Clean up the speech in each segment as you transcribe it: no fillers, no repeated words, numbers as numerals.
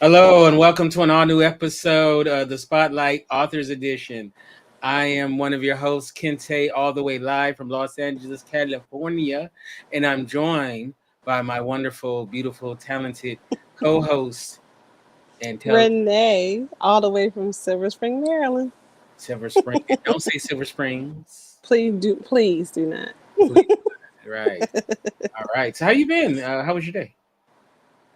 Hello and welcome to an all new episode of the Spotlight Authors Edition. I am one of your hosts, Kinte, all the way live from Los Angeles, California, and I'm joined by my wonderful, beautiful, talented co-host and Renee, all the way from Silver Spring, Maryland. Silver Spring. Don't say Silver Springs. Please do not. Please. Right. All right. So how you been? How was your day?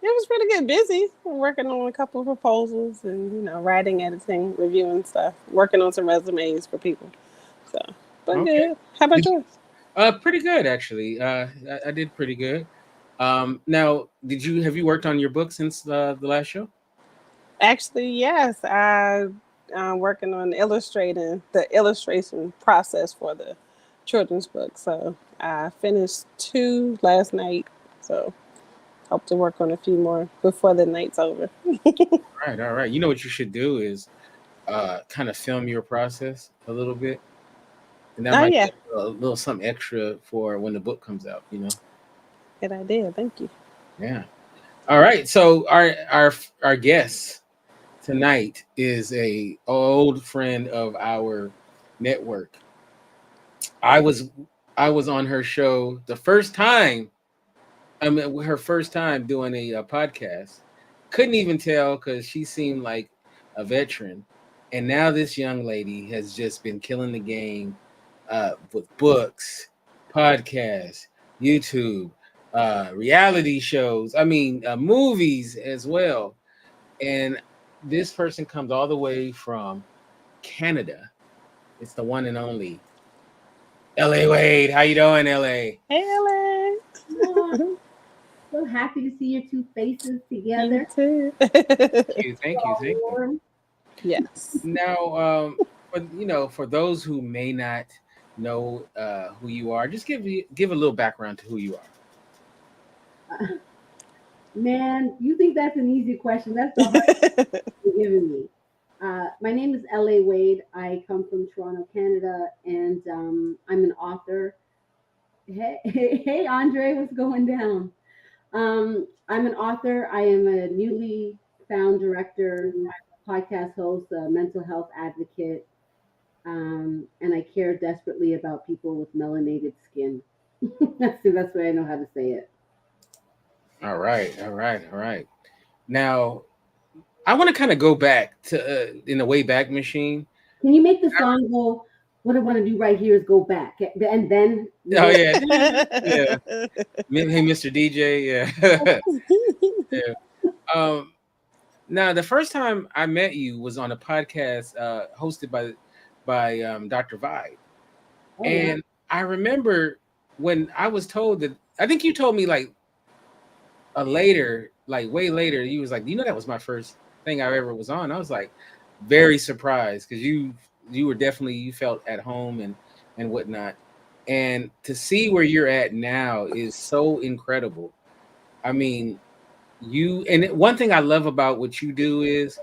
It was pretty good. Busy. Working on a couple of proposals and writing, editing, reviewing stuff. Working on some resumes for people. So, but Okay. good. How about Did yours? Pretty good actually. I did pretty good. Now, have you worked on your book since the last show? Actually, yes. I'm working on illustrating the illustration process for the children's book. So I finished two last night. So hope to work on a few more before the night's over. All right. You know what you should do is kind of film your process a little bit, and that Oh might yeah, be a little something extra for when the book comes out. good idea. Thank you. Yeah. All right. So our guest tonight is a old friend of our network. I was I was on her show the first time. I mean, her first time doing a podcast. Couldn't even tell because she seemed like a veteran. And now this young lady has just been killing the game with books, podcasts, YouTube, reality shows. I mean, movies as well. And this person comes all the way from Canada. It's the one and only L.A. Wade. How you doing, L.A.? Hey, Alex. Oh, so happy to see your two faces You together. too. Thank you. Warm. Yes. Now, for those who may not know who you are, just give a little background to who you are. Man, you think that's an easy question? That's the hardest you're giving me. My name is L.A. Wade. I come from Toronto, Canada, and I'm an author. Hey, Andre, what's going down? I'm an author. I am a newly found director, podcast host, a mental health advocate, and I care desperately about people with melanated skin. That's the best way I know how to say it. All right. Now, I want to kind of go back to in the Wayback Machine. Can you make the song go? What I want to do right here is go back, and then Oh yeah, yeah. Hey, Mr. DJ, yeah, yeah. Um, Now, the first time I met you was on a podcast hosted by Dr. Vibe. oh wow, And I remember when I was told that, I think you told me like like way later, you was like, that was my first thing I ever was on. I was like very surprised because you were definitely, you felt at home and whatnot. And to see where you're at now is so incredible. I mean, one thing I love about what you do is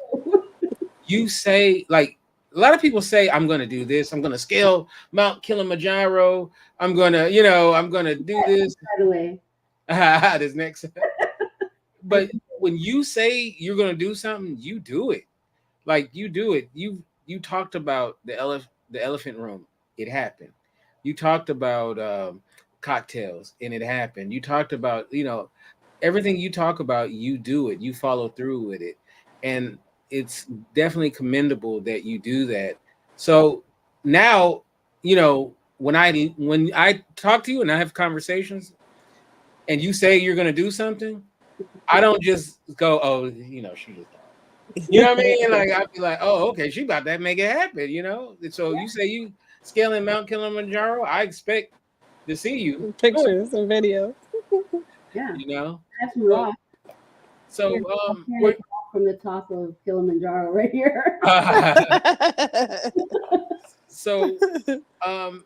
you say, like, a lot of people say, I'm going to do this, I'm going to scale Mount Kilimanjaro, I'm going to do this. by the way. This next, but when you say you're going to do something, you do it. Like, you do it. You talked about the elephant room. It happened. You talked about cocktails, and it happened. You talked about, everything you talk about, you do it. You follow through with it. And it's definitely commendable that you do that. So now, when I talk to you and I have conversations and you say you're going to do something, I don't just go, oh, she just thought. You know what I mean? Like, I'd be like, oh, okay, she about to make it happen. And so you say you scaling Mount Kilimanjaro, I expect to see you do it, Pictures and videos. Yeah, you know. that's So, raw. so Here's we're, from the top of Kilimanjaro right here. so um,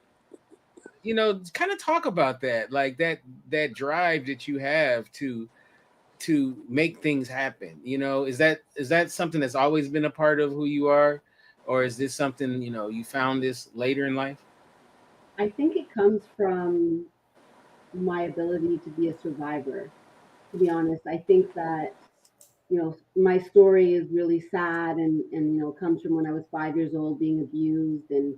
kind of talk about that, like that drive that you have to make things happen. Is that something that's always been a part of who you are, or is this something you found this later in life? I think it comes from my ability to be a survivor. To be honest, I think that my story is really sad, and comes from when I was 5 years old being abused. And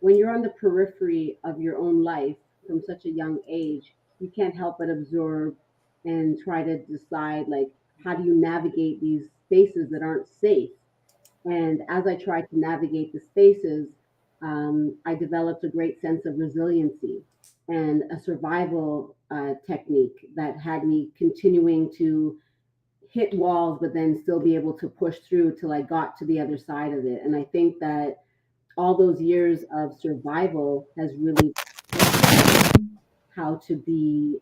when you're on the periphery of your own life from such a young age, you can't help but absorb and try to decide, like, how do you navigate these spaces that aren't safe. And as I tried to navigate the spaces, I developed a great sense of resiliency and a survival technique that had me continuing to hit walls, but then still be able to push through till I got to the other side of it. And I think that all those years of survival has really how to be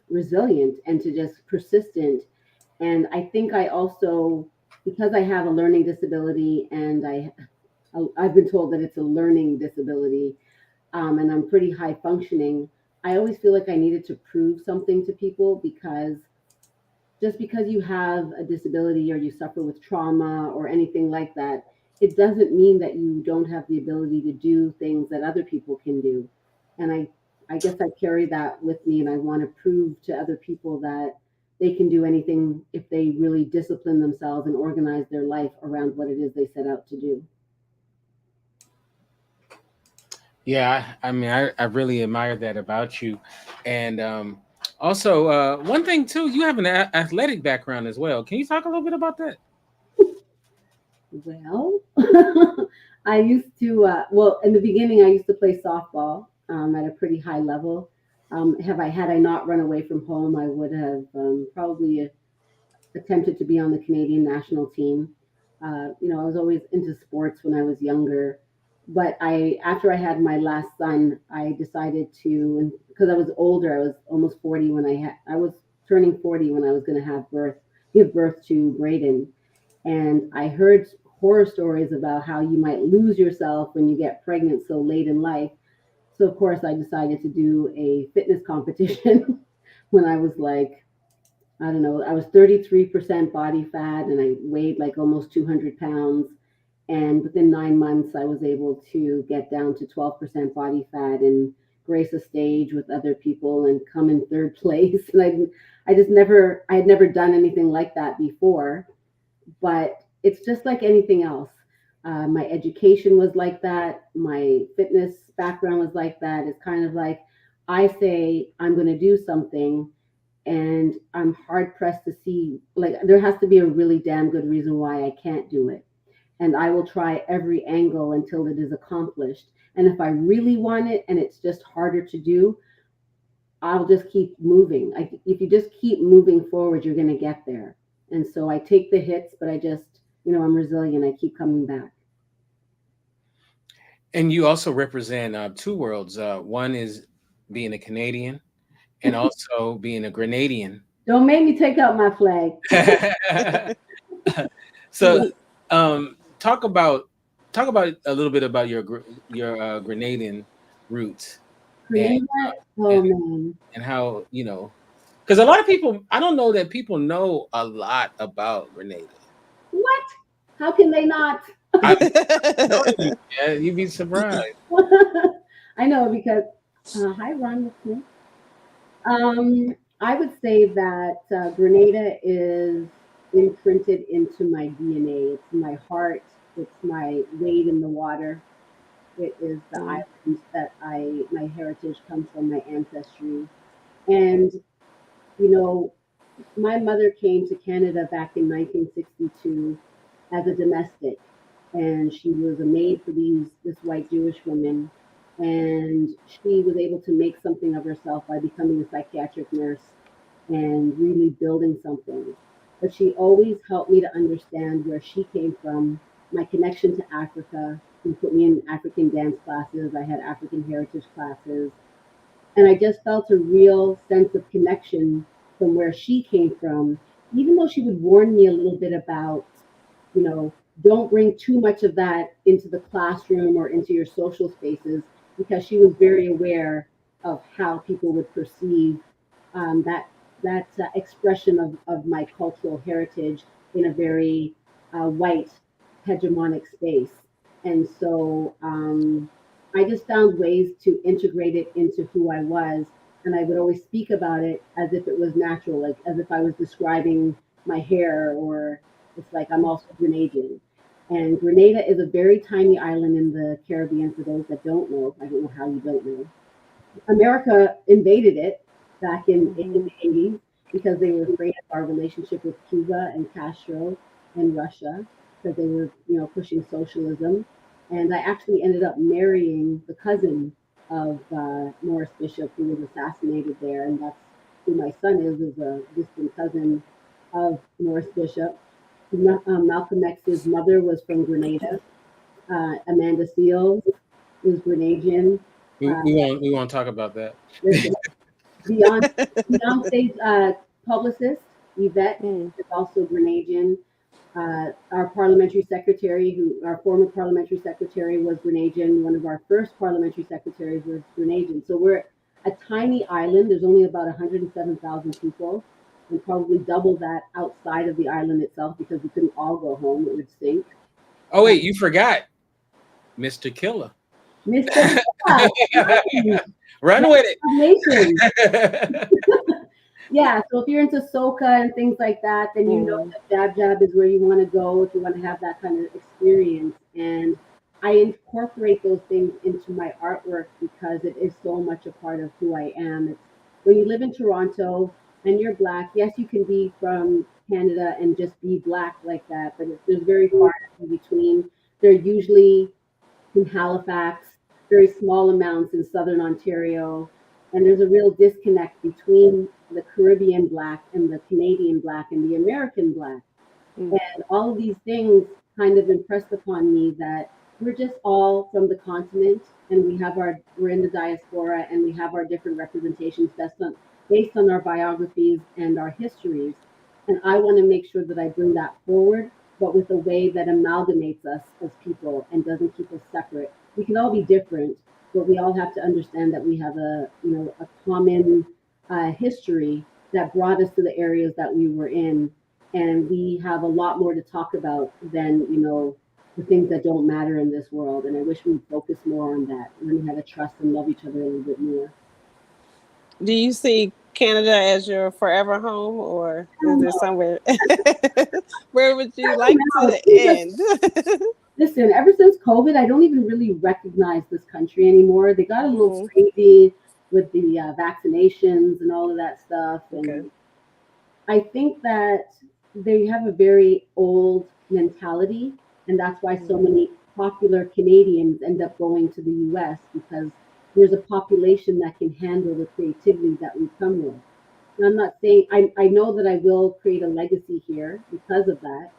resilient and to just persistent. And I think I also, because I have a learning disability, and I've been told that it's a learning disability, and I'm pretty high functioning. I always feel like I needed to prove something to people, because just because you have a disability or you suffer with trauma or anything like that, it doesn't mean that you don't have the ability to do things that other people can do. And I guess I carry that with me, and I want to prove to other people that they can do anything if they really discipline themselves and organize their life around what it is they set out to do. Yeah, I mean, I really admire that about you, and also one thing too, you have an athletic background as well. Can you talk a little bit about that? Well, I used to, well, in the beginning, I used to play softball at a pretty high level. Had I not run away from home, I would have probably attempted to be on the Canadian national team. I was always into sports when I was younger, but after I had my last son, I decided to, because I was older, I was almost 40 when I was turning 40 when I was going to give birth to Braden. And I heard horror stories about how you might lose yourself when you get pregnant so late in life. So of course I decided to do a fitness competition when I was like, I don't know, I was 33% body fat and I weighed like almost 200 pounds. And within 9 months, I was able to get down to 12% body fat and grace a stage with other people and come in third place. And I had never done anything like that before, but it's just like anything else. My education was like that. My fitness background was like that. It's kind of like I say I'm going to do something, and I'm hard pressed to see, like, there has to be a really damn good reason why I can't do it. And I will try every angle until it is accomplished. And if I really want it and it's just harder to do, I'll just keep moving. If you just keep moving forward, you're going to get there. And so I take the hits, but I'm resilient. I keep coming back. And you also represent two worlds. One is being a Canadian, and also being a Grenadian. Don't make me take out my flag. So, talk about a little bit about your Grenadian roots, and Grenada? Oh and, man. and how because a lot of people, I don't know that people know a lot about Grenada. What? How can they not? I'm telling you, yeah, you'd be surprised. I know because, hi, Ron, what's new? I would say that Grenada is imprinted into my DNA. It's my heart. It's my weight in the water. It is the Mm. islands that my heritage comes from, my ancestry. And, you know, my mother came to Canada back in 1962 as a domestic, and she was a maid for this white Jewish woman, and she was able to make something of herself by becoming a psychiatric nurse and really building something. But she always helped me to understand where she came from, my connection to Africa. She put me in African dance classes. I had African heritage classes, and I just felt a real sense of connection from where she came from, even though she would warn me a little bit about, you know, don't bring too much of that into the classroom or into your social spaces, because she was very aware of how people would perceive that expression of my cultural heritage in a very white hegemonic space. And so I just found ways to integrate it into who I was. And I would always speak about it as if it was natural, like as if I was describing my hair, or it's like I'm also Grenadian. And Grenada is a very tiny island in the Caribbean. For those that don't know, I don't know how you don't know. America invaded it back in Mm-hmm. the 80s because they were afraid of our relationship with Cuba and Castro and Russia, because they were, pushing socialism. And I actually ended up marrying the cousin of Morris Bishop, who was assassinated there, and that's who my son is a distant cousin of Morris Bishop. Malcolm X's mother was from Grenada. Amanda Seals is Grenadian. We, Uh, we won't we won't talk about that. listen, Beyonce, Beyonce's publicist, Yvette, Mm. is also Grenadian. Our parliamentary secretary, our former parliamentary secretary was Grenadian. One of our first parliamentary secretaries was Grenadian. So we're a tiny island. There's only about 107,000 people, and probably double that outside of the island itself because we couldn't all go home. It would sink. Oh Uh, wait, you forgot Mr. Killer. Mr. Yeah, Run with congratulations. it. Yeah, so if you're into soca and things like that, then you know Mm. that Jab Jab is where you want to go if you want to have that kind of experience. And I incorporate those things into my artwork because it is so much a part of who I am. It's when you live in Toronto and you're black, yes, you can be from Canada and just be black like that, but there's very far in between. They're usually in Halifax, very small amounts in southern Ontario. And there's a real disconnect between the Caribbean black and the Canadian black and the American black. Mm. And all of these things kind of impressed upon me that we're just all from the continent, and we're in the diaspora, and we have our different representations based on our biographies and our histories. And I want to make sure that I bring that forward, but with a way that amalgamates us as people and doesn't keep us separate. We can all be different, but we all have to understand that we have a common history that brought us to the areas that we were in, and we have a lot more to talk about than the things that don't matter in this world. And I wish we'd focus more on that, learn how to trust and love each other a little bit more. Do you see Canada as your forever home, or is there somewhere where would you like Now, to end? listen, ever since COVID, I don't even really recognize this country anymore. They got a little Mm. crazy with the vaccinations and all of that stuff, Okay. and I think that they have a very old mentality, and that's why so Mm. many popular Canadians end up going to the US, because there's a population that can handle the creativity that we come with. And I'm not saying I know that I will create a legacy here because of that,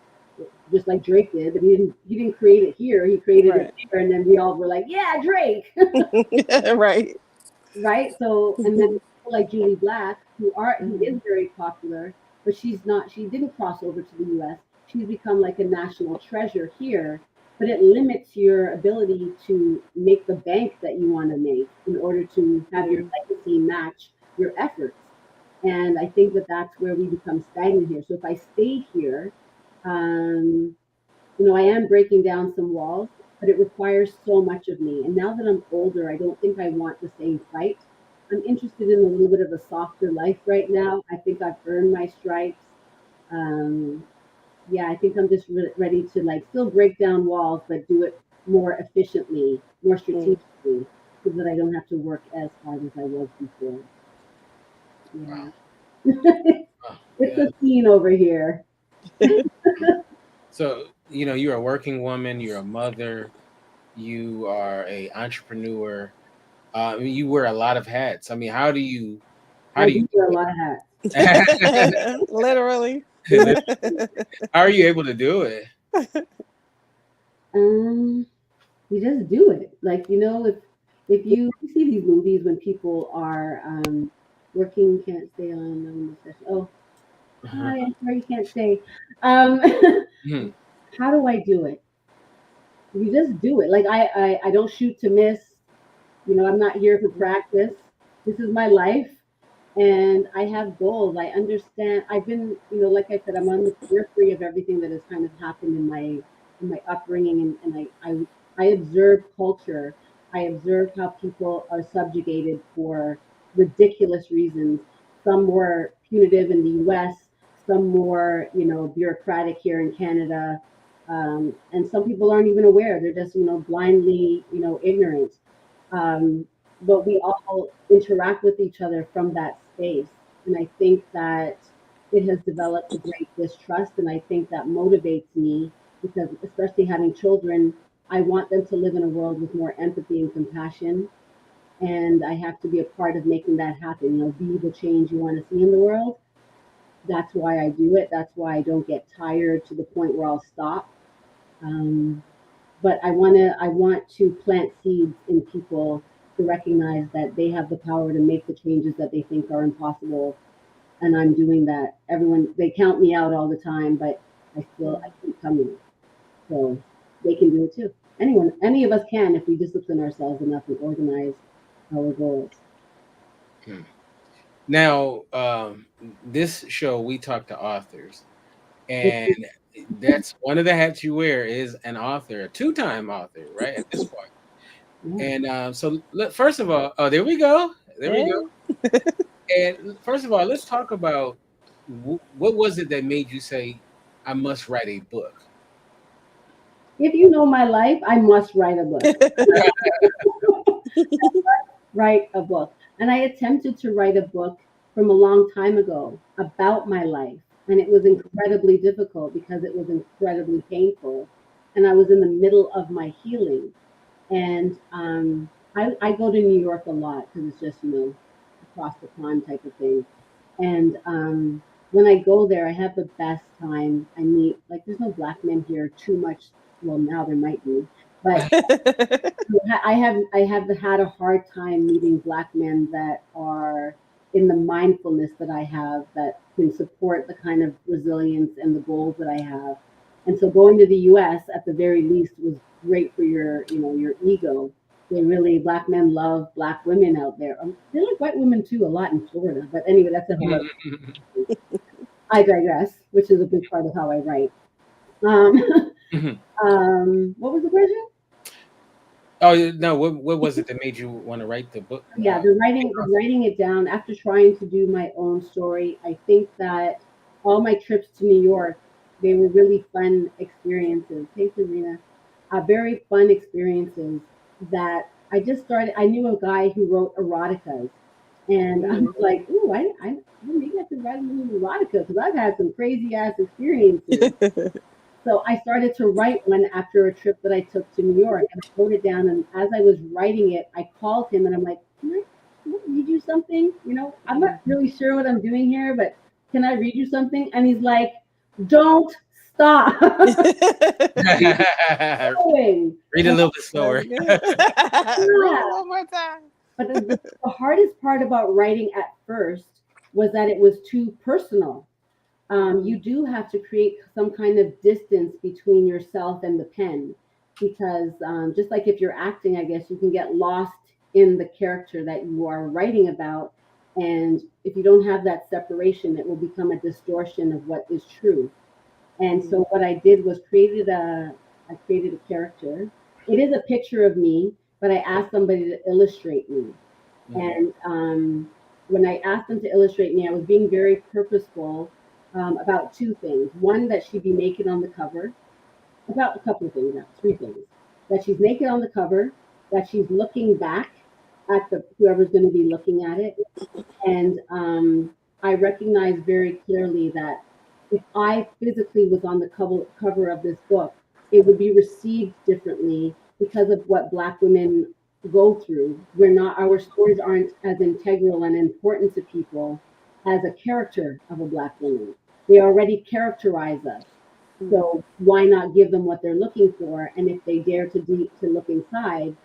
just like Drake did. But he didn't create it here; he created it Right. there, and then we all were like, "Yeah, Drake." Right. Right? So, and then people like Julie Black, who is Mhm. very popular, but she's not. She didn't cross over to the U.S. She's become like a national treasure here, but it limits your ability to make the bank that you want to make in order to have your Mm. legacy match your efforts. And I think that that's where we become stagnant here. So if I stay here, um, I am breaking down some walls, but it requires so much of me. And now that I'm older, I don't think I want the same fight. I'm interested in a little bit of a softer life right now. I think I've earned my stripes. Um, yeah, I think I'm just ready to like still break down walls, but do it more efficiently, more Mm. strategically, so that I don't have to work as hard as I was before. Wow. Yeah. Oh, It's yeah. a scene over here. So you're a working woman. You're a mother. You are a entrepreneur. I mean, you wear a lot of hats. I mean, how I do you do wear a lot of hats. Literally. do it? How are you able to do it? Um, you just do it. Like, if you see these movies when people are working, can't stay on the session. Oh, Uh-huh. hi, I'm sorry you can't stay. Um, Mhm. how do I do it? You just do it. Like I don't shoot to miss. I'm not here for practice. This is my life, and I have goals. I understand. I've been, like I said, I'm on the periphery of everything that has kind of happened in my upbringing, and I observe culture. I observe how people are subjugated for ridiculous reasons. Some were punitive in the U.S. some more, bureaucratic here in Canada. And some people aren't even aware. They're just, blindly, ignorant. But we all interact with each other from that space. And I think that it has developed a great distrust. And I think that motivates me because, especially having children, I want them to live in a world with more empathy and compassion. And I have to be a part of making that happen. Be the change you want to see in the world. That's why I do it. That's why I don't get tired to the point where I'll stop. Um, but I want to plant seeds in people to recognize that they have the power to make the changes that they think are impossible, and I'm doing that. Everyone, they count me out all the time, but I keep coming. So they can do it too. Any of us can if we discipline ourselves enough and organize our goals. Hmm. Now, this show we talk to authors, and that's one of the hats you wear is an author, a two-time author, right? At this point. Yeah. And so, first of all, oh, there we go, there we go. Yeah. And first of all, let's talk about what was it that made you say, "I must write a book." If you know my life, I must write a book. Write a book. And I attempted to write a book from a long time ago about my life. And it was incredibly difficult because it was incredibly painful. And I was in the middle of my healing. And I go to New York a lot because it's just, across the pond type of thing. And when I go there, I have the best time. I meet, like, there's no black men here too much. Well, now there might be. But I have had a hard time meeting black men that are in the mindfulness that I have that can support the kind of resilience and the goals that I have. And so going to the US at the very least was great for your ego. They really black men love black women out there. They like white women too a lot in Florida. But anyway, that's a whole other. I digress, which is a big part of how I write. Um, what was the question? Oh no, what was it that made you want to write the book? Yeah, the writing it down after trying to do my own story. I think that all my trips to New York, they were really fun experiences. Hey, Serena, very fun experiences that I just started. I knew a guy who wrote eroticas, and I was like, "Ooh, maybe I could write a little erotica because I've had some crazy ass experiences." So I started to write one after a trip that I took to New York, and I wrote it down. And as I was writing it, I called him and I'm like, can I read you something? I'm not really sure what I'm doing here, but can I read you something?" And he's like, "Don't stop." Going. Read a And little bit That's slower. good. Read yeah, it one more time. but the hardest part about writing at first was that it was too personal. You do have to create some kind of distance between yourself and the pen because just like if you're acting, I guess you can get lost in the character that you are writing about. And if you don't have that separation, it will become a distortion of what is true. And so what I did was I created a character. It is a picture of me, but I asked somebody to illustrate me. Mhm. And when I asked them to illustrate me, I was being very purposeful about two things. One, that she'd be naked on the cover. About a couple of things, now, three things. That she's naked on the cover, that she's looking back at the whoever's going to be looking at it. And I recognize very clearly that if I physically was on the cover of this book, it would be received differently because of what Black women go through. Our stories aren't as integral and important to people as a character of a Black woman. They already characterize us. So why not give them what they're looking for? And if they dare to look inside,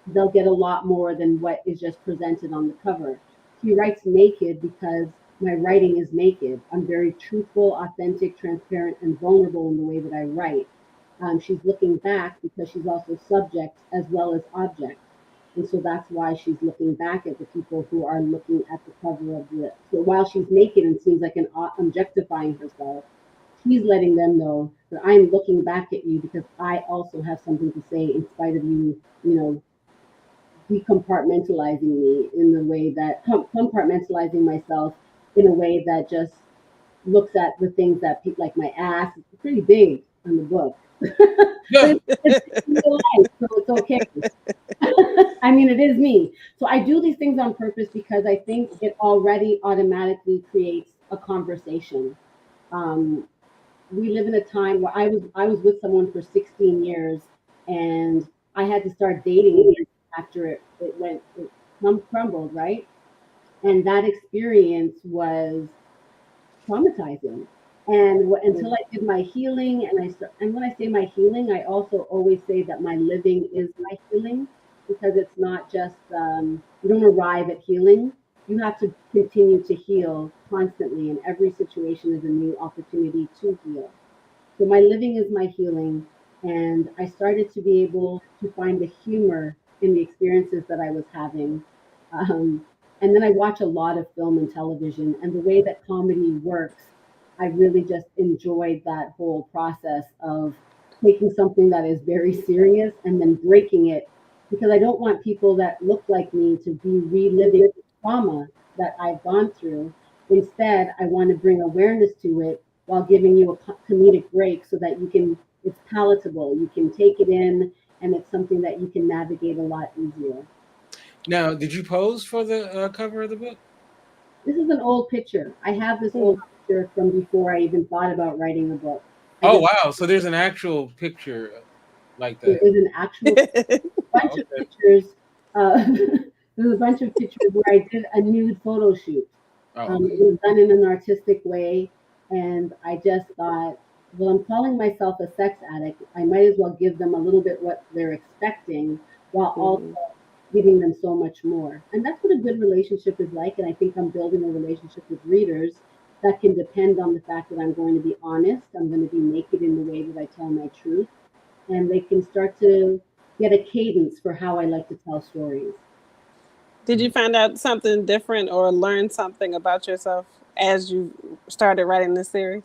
they'll get a lot more than what is just presented on the cover. She writes naked because my writing is naked. I'm very truthful, authentic, transparent, and vulnerable in the way that I write. She's looking back because she's also subject as well as object. And so that's why she's looking back at the people who are looking at the cover of the. So while she's naked and seems like an objectifying herself, she's letting them know that I'm looking back at you because I also have something to say in spite of you, decompartmentalizing me in the way that compartmentalizing myself in a way that just looks at the things that people like my ass. It's pretty big in the book, but Yeah. it's in real life, so it's okay. I mean, it is me. So I do these things on purpose because I think it already automatically creates a conversation. Um, we live in a time where I was with someone for 16 years, and I had to start dating again after it crumbled, right? And that experience was traumatizing. And until I did my healing, and when I say my healing, I also always say that my living is my healing, because it's not just you don't arrive at healing. You have to continue to heal constantly, and every situation is a new opportunity to heal. So my living is my healing, and I started to be able to find the humor in the experiences that I was having. Um, and then I watch a lot of film and television, and the way that comedy works, I really just enjoyed that whole process of taking something that is very serious and then breaking it, because I don't want people that look like me to be reliving the trauma that I've gone through. Instead, I want to bring awareness to it while giving you a comedic break so that it's palatable. You can take it in, and it's something that you can navigate a lot easier. Now, did you pose for the cover of the book? This is an old picture. I have this old Hmm. picture from before I even thought about writing a book. I Oh just wow! So there's an actual picture like There that. is an actual Oh, bunch of okay. pictures. There's a bunch of pictures where I did a nude photo shoot. Oh, okay. It was done in an artistic way, and I just thought, well, I'm calling myself a sex addict. I might as well give them a little bit what they're expecting, while also Hmm. giving them so much more. And that's what a good relationship is like. And I think I'm building a relationship with readers that can depend on the fact that I'm going to be honest. I'm going to be naked in the way that I tell my truth, and they can start to get a cadence for how I like to tell stories. Did Hmm. you find out something different or learn something about yourself as you started writing this series?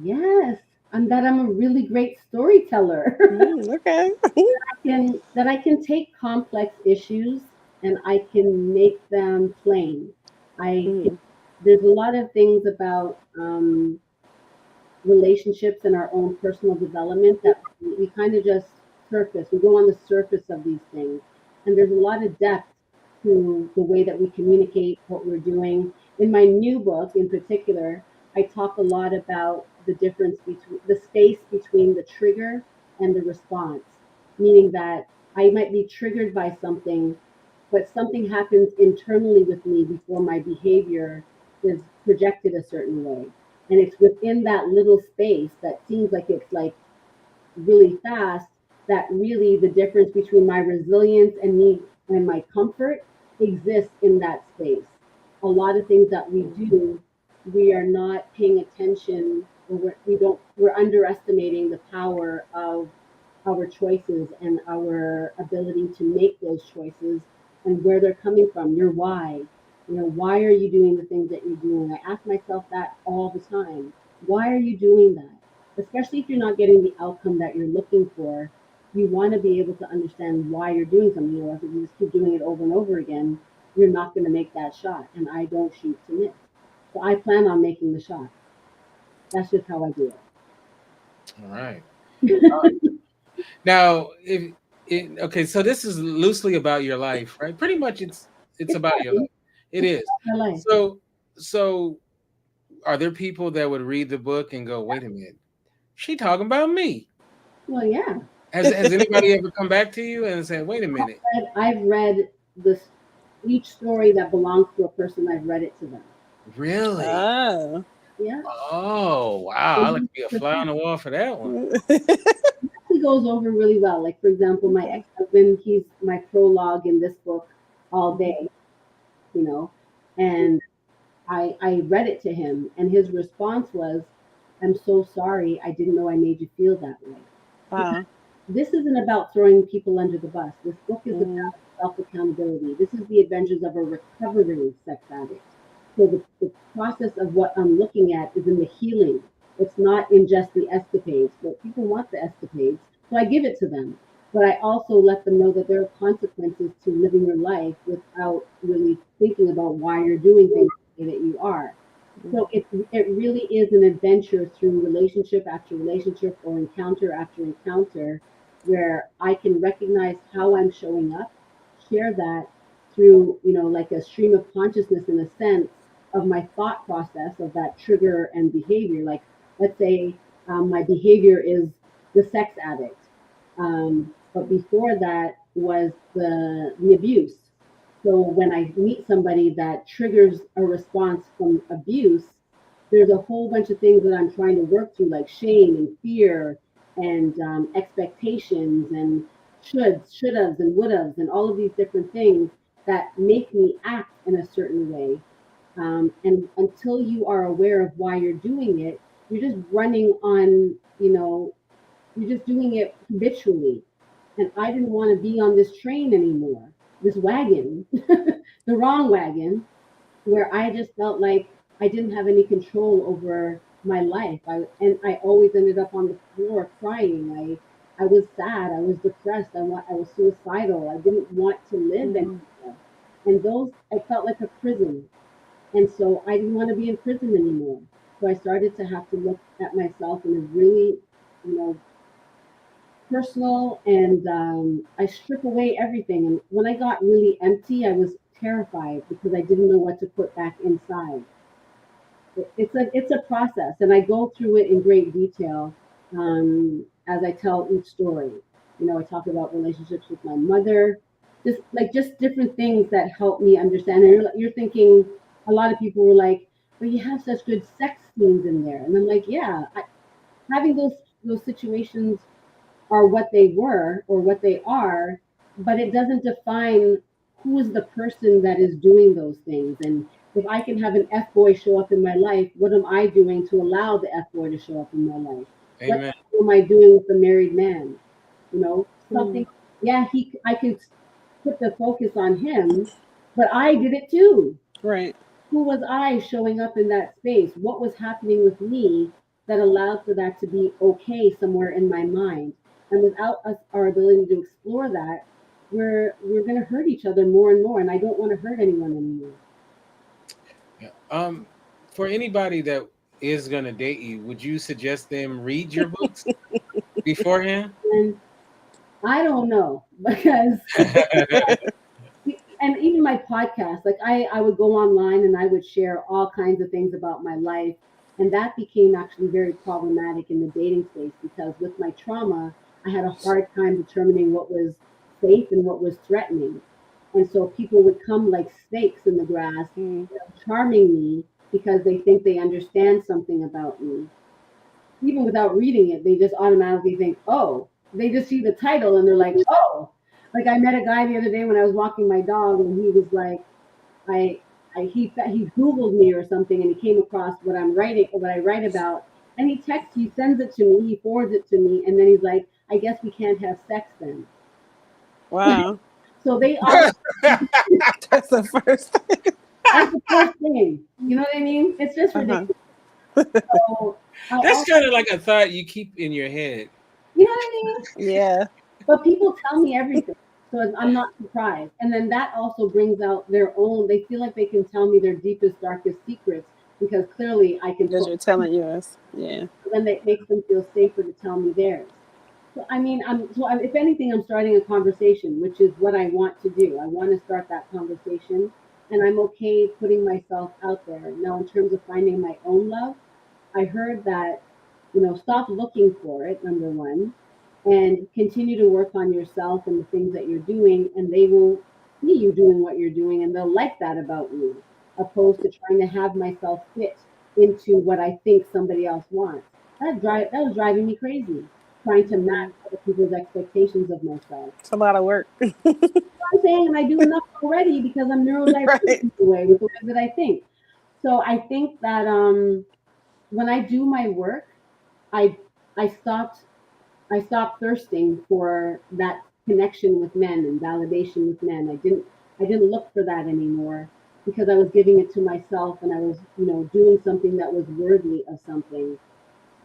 Yes, and that I'm a really great storyteller. Okay. That I can take complex issues and I can make them plain. I can, Mm. there's a lot of things about relationships and our own personal development that we kind of just surface. We go on the surface of these things. And there's a lot of depth to the way that we communicate what we're doing. In my new book, in particular, I talk a lot about the difference between the space between the trigger and the response, meaning that I might be triggered by something, but something happens internally with me before my behavior is projected a certain way. And it's within that little space that seems like it's like really fast, that really the difference between my resilience and me and my comfort exists in that space. A lot of things that we do, we are not paying attention, or we're underestimating the power of our choices and our ability to make those choices, and where they're coming from, your why. Why are you doing the things that you're doing? I ask myself that all the time. Why are you doing that? Especially if you're not getting the outcome that you're looking for, you want to be able to understand why you're doing something. If you just keep doing it over and over again, you're not going to make that shot. And I don't shoot to miss. So I plan on making the shot. That's just how I do All right. it. Now, if it, okay, so this is loosely about your life, right? Pretty much, it's It's about your fun. life. It It's is. my life. So are there people that would read the book and go, "Wait a minute, she talking about me"? Well, yeah. Has anybody ever come back to you and said, "Wait a minute"? I've read this each story that belongs to a person. I've read it to them. Really? Oh. Yeah. Oh, wow! I like to be a fly on the wall for that one. Actually goes over really well. Like, for example, my Okay. ex-husband, he's my prologue in this book all day, you know, and I read it to him, and his response was, "I'm so sorry. I didn't know I made you feel that way." Wow. This isn't about throwing people under the bus. This book is Mm. about self accountability. This is the adventures of a recovering sex addict. So the process of what I'm looking at is in the healing. It's not in just the escapades, but people want the escapades. So I give it to them. But I also let them know that there are consequences to living your life without really thinking about why you're doing things the way that you are. So it really is an adventure through relationship after relationship or encounter after encounter where I can recognize how I'm showing up, share that through, like a stream of consciousness in a sense of my thought process of that trigger and behavior. Like, let's say my behavior is the sex addict. But before that was the abuse. So when I meet somebody that triggers a response from abuse, there's a whole bunch of things that I'm trying to work through, like shame and fear and expectations and shouldas, and wouldas, and all of these different things that make me act in a certain way. And until you are aware of why you're doing it, you're just running on, you're just doing it habitually. And I didn't want to be on this train anymore, this wagon, the wrong wagon, where I just felt like I didn't have any control over my life. I always ended up on the floor crying. I was sad. I was depressed. I was suicidal. I didn't want to live Mhm. anymore. And those, I felt like a prison. And so I didn't want to be in prison anymore. So I started to have to look at myself in a really, you know, personal, and I strip away everything. And when I got really empty, I was terrified because I didn't know what to put back inside. It's a process, and I go through it in great detail as I tell each story. I talk about relationships with my mother, just different things that help me understand. And you're thinking, a lot of people were like, "But you have such good sex scenes in there," and I'm like, "Yeah, having those situations are what they were or what they are, but it doesn't define who is the person that is doing those things. And if I can have an F boy show up in my life, what am I doing to allow the F boy to show up in my life? What Amen. am I doing with the married man? Something, Mhm. yeah, I could put the focus on him, but I did it too. Right. Who was I showing up in that space? What was happening with me that allowed for that to be okay somewhere in my mind? And without us, our ability to explore that, we're going to hurt each other more and more. And I don't want to hurt anyone anymore. Yeah. For anybody that is gonna date you, would you suggest them read your books beforehand? And I don't know because, and even my podcast, like I would go online and I would share all kinds of things about my life. And that became actually very problematic in the dating space because with my trauma, I had a hard time determining what was safe and what was threatening. And so people would come like snakes in the grass, Mm. charming me because they think they understand something about me. Even without reading it, they just automatically think, oh, they just see the title and they're like, oh. Like I met a guy the other day when I was walking my dog, and he was like, I, he Googled me or something, and he came across what I'm writing, what I write about, and he sends it to me, he forwards it to me, and then he's like, I guess we can't have sex then. Wow. So they all, That's the first. that's the first thing. You know what I mean? It's just Uh-huh. ridiculous. So I'll That's also, kind of like a thought you keep in your head. you know what I mean? Yeah. But people tell me everything, so I'm not surprised. And then that also brings out their own. They feel like they can tell me their deepest, darkest secrets because clearly I can Because put. you're telling yours. Yeah. Then it makes them feel safer to tell me theirs. So I mean, if anything, I'm starting a conversation, which is what I want to do. I want to start that conversation, and I'm okay putting myself out there. Now, in terms of finding my own love, I heard that, stop looking for it, number one, and continue to work on yourself and the things that you're doing, and they will see you doing what you're doing, and they'll like that about you, opposed to trying to have myself fit into what I think somebody else wants. That was driving me crazy, trying to match Mhm. other people's expectations of myself. It's a lot of work. I'm saying, and I do enough already because I'm neurodivergent Right. in the way with the way that I think. So I think that when I do my work, I I stopped I stopped thirsting for that connection with men and validation with men. I didn't look for that anymore because I was giving it to myself, and I was, doing something that was worthy of something.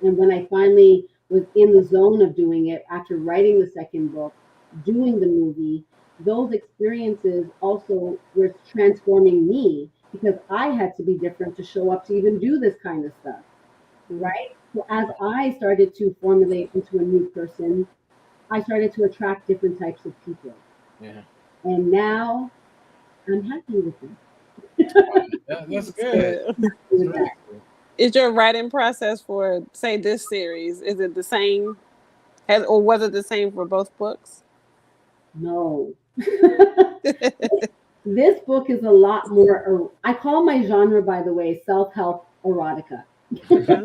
And when I finally was in the zone of doing it after writing the second book, doing the movie, those experiences also were transforming me because I had to be different to show up to even do this kind of stuff, Mm. right? So as I started to formulate into a new person, I started to attract different types of people. Yeah. And now I'm happy with them. That's It's good. good. That's With really that. good. Is your writing process for, say, this series, is it the same? Or was it the same for both books? No. This book is a lot more, I call my genre, by the way, self help erotica. Okay.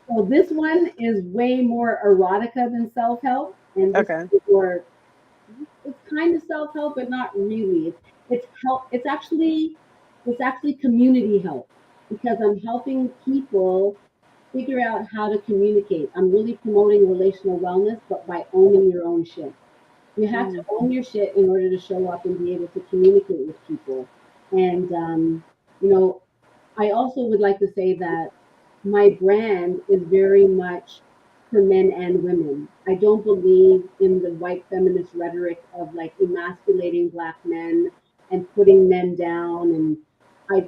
So this one is way more erotica than self help. And this Okay. is more, it's kind of self help, but not really. It's help. It's actually community help because I'm helping people figure out how to communicate. I'm really promoting relational wellness, but by owning your own shit. You have to Mm. own your shit in order to show up and be able to communicate with people. And you know, I also would like to say that my brand is very much for men and women. I don't believe in the white feminist rhetoric of like emasculating black men and putting men down. And I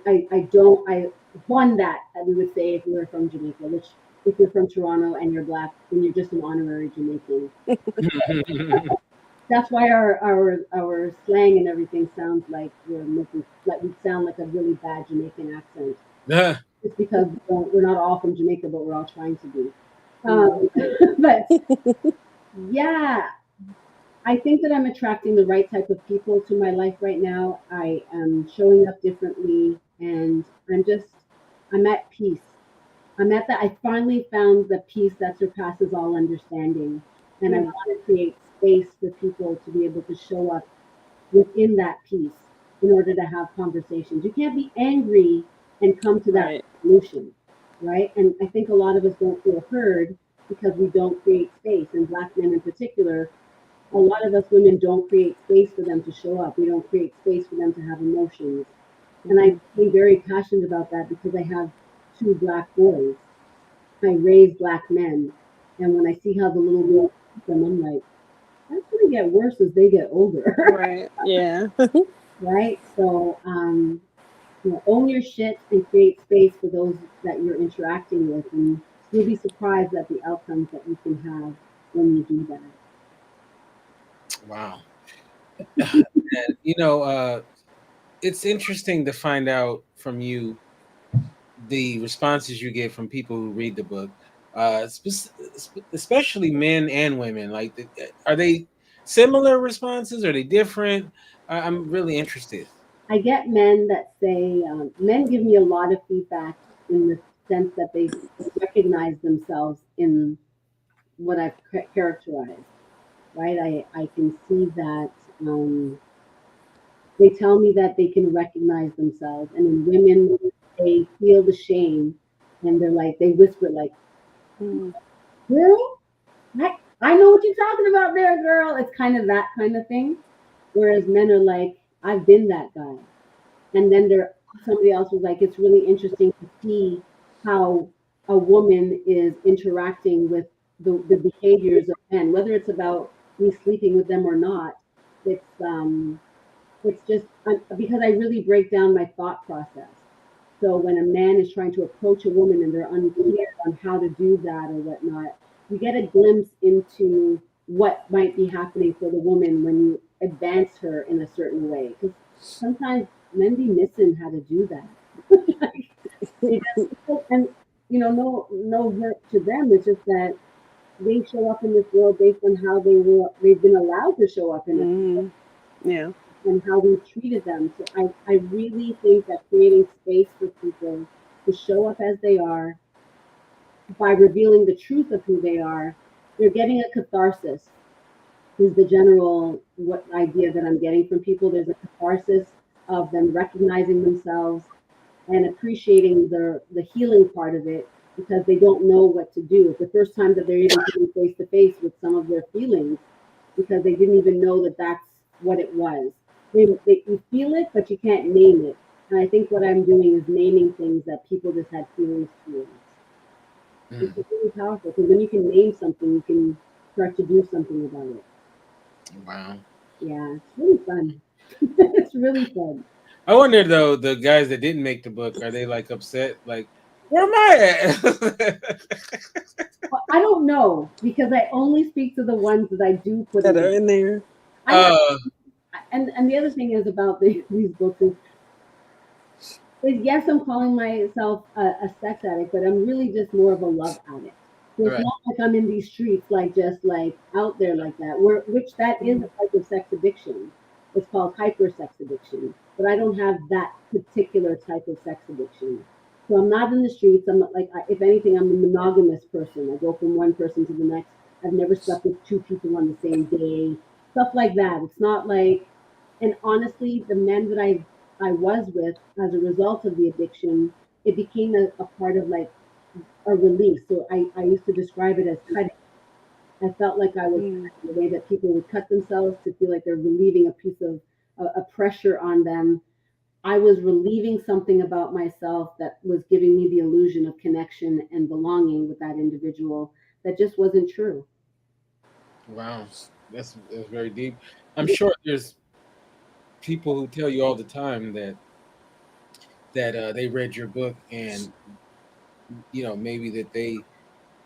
don't, I won that, we would say if you were from Jamaica, which if you're from Toronto and you're black, then you're just an honorary Jamaican. That's why our slang and everything sounds like we sound like a really bad Jamaican accent. Yeah. It's because we're not all from Jamaica, but we're all trying to be. Mm. Um, but yeah, I think that I'm attracting the right type of people to my life right now. I am showing up differently, and I'm at peace. I'm at that. I finally found the peace that surpasses all understanding, and I Mm. want to create space for people to be able to show up within that peace in order to have conversations. You can't be angry and come to that Right. solution, right? And I think a lot of us don't feel heard because we don't create space, and black men in particular. A lot of us women don't create space for them to show up. We don't create space for them to have emotions. And I Mm-hmm. became very passionate about that because I have two black boys. I raise black men. And when I see how the little girls treat them, I'm like, that's going to get worse as they get older. Right. Yeah. Right? So, own your shit and create space for those that you're interacting with. And you'll be surprised at the outcomes that you can have when you do that. Wow. And it's interesting to find out from you the responses you get from people who read the book, especially men and women. Like, are they similar responses? Are they different? I'm really interested. I get men that say, men give me a lot of feedback in the sense that they recognize themselves in what I've characterized, right? I can see that they tell me that they can recognize themselves. And in women, they feel the shame and they're like, they whisper, like, Mm. girl, I know what you're talking about there, girl. It's kind of that kind of thing. Whereas men are like, I've been that guy. And then somebody else was like, it's really interesting to see how a woman is interacting with the behaviors of men, whether it's about me sleeping with them or not. It's just because I really break down my thought process. So when a man is trying to approach a woman and they're unclear on how to do that or whatnot, you get a glimpse into what might be happening for the woman when you advance her in a certain way. Because sometimes men be missing how to do that. They just, and no hurt to them. It's just that they show up in this world based on how they've been allowed to show up in it Mm. Yeah. and how we've treated them. So I really think that creating space for people to show up as they are by revealing the truth of who they are, they're getting a catharsis. Is the general what idea that I'm getting from people. There's a catharsis of them recognizing themselves and appreciating the healing part of it because they don't know what to do. It's the first time that they're even coming face to face with some of their feelings because they didn't even know that that's what it was. You feel it, but you can't name it. And I think what I'm doing is naming things that people just had feelings towards. It's Mm. really powerful because when you can name something, you can start to do something about it. Wow. Yeah, it's really fun. It's really fun. I wonder though, the guys that didn't make the book, are they like upset? Like, where am I at? Well, I don't know because I only speak to the ones that I do put That in are the. in there. I have, uh, and the other thing is about these books is yes, I'm calling myself a sex addict, but I'm really just more of a love addict. So it's right. not like I'm in these streets like just like out there like that. Which that is a Mhm. type of sex addiction. It's called hyper sex addiction, but I don't have that particular type of sex addiction. So I'm not in the streets. I'm not like if anything, I'm a monogamous person. I go from one person to the next. I've never slept with two people on the same day. Stuff like that. It's not like, and honestly, the men that I was with as a result of the addiction, it became a part of like a release. So I used to describe it as cutting. I felt like I was Mm. cutting the way that people would cut themselves to feel like they're relieving a piece of a pressure on them. I was relieving something about myself that was giving me the illusion of connection and belonging with that individual that just wasn't true. Wow, that's very deep. I'm sure there's people who tell you all the time that they read your book and maybe that they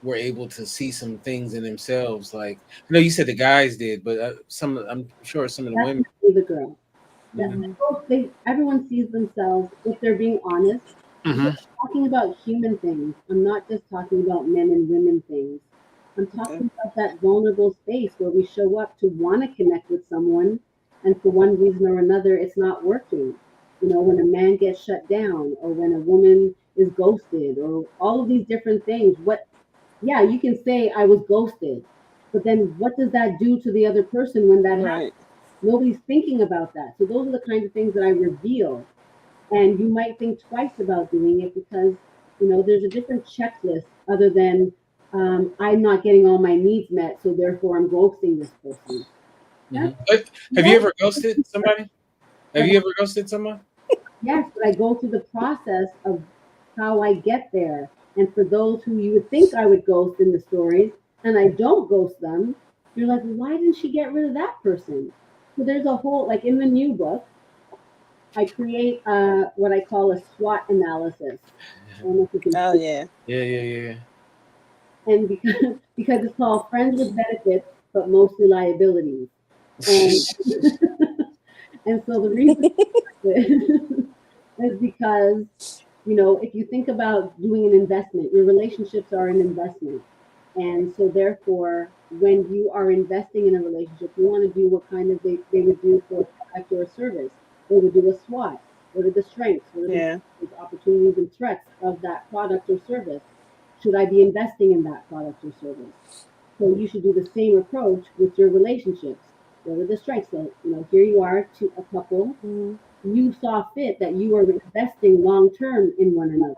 were able to see some things in themselves. Like I know you said the guys did, but I'm sure some of the women. Definitely the girl. That Hmm. Mhm. everyone sees themselves if they're being honest. Because Hmm. I'm talking about human things. I'm not just talking about men and women things. I'm Okay. talking about that vulnerable space where we show up to want to connect with someone, and for one reason or another, it's not working. You know, when a man gets shut down, or when a woman is ghosted, or all of these different things. Yeah, you can say I was ghosted, but then what does that do to the other person when that happens? Right. Nobody's thinking about that. So those are the kinds of things that I reveal. And you might think twice about doing it because, there's a different checklist other than I'm not getting all my needs met, so therefore I'm ghosting this person. Hmm. That's Have you no, ever ghosted somebody? Have but you ever ghosted someone? yes, but I go through the process of how I get there. And for those who you would think I would ghost in the stories, and I don't ghost them, you're like, why didn't she get rid of that person? So there's a whole, like in the new book, I create what I call a SWOT analysis. I don't know if you can Oh see. yeah. Yeah, yeah, yeah. And because it's called Friends with Benefits, but mostly liabilities. And and so the reason is because if you think about doing an investment, your relationships are an investment. And so therefore, when you are investing in a relationship, you want to do what kind of they would do for a product or a service. They would do a SWOT. What are the strengths? What are the Yeah. opportunities and threats of that product or service? Should I be investing in that product or service? So you should do the same approach with your relationships. What are the strengths? So, here you are to a couple. Mhm. You saw fit that you are investing long term in one another,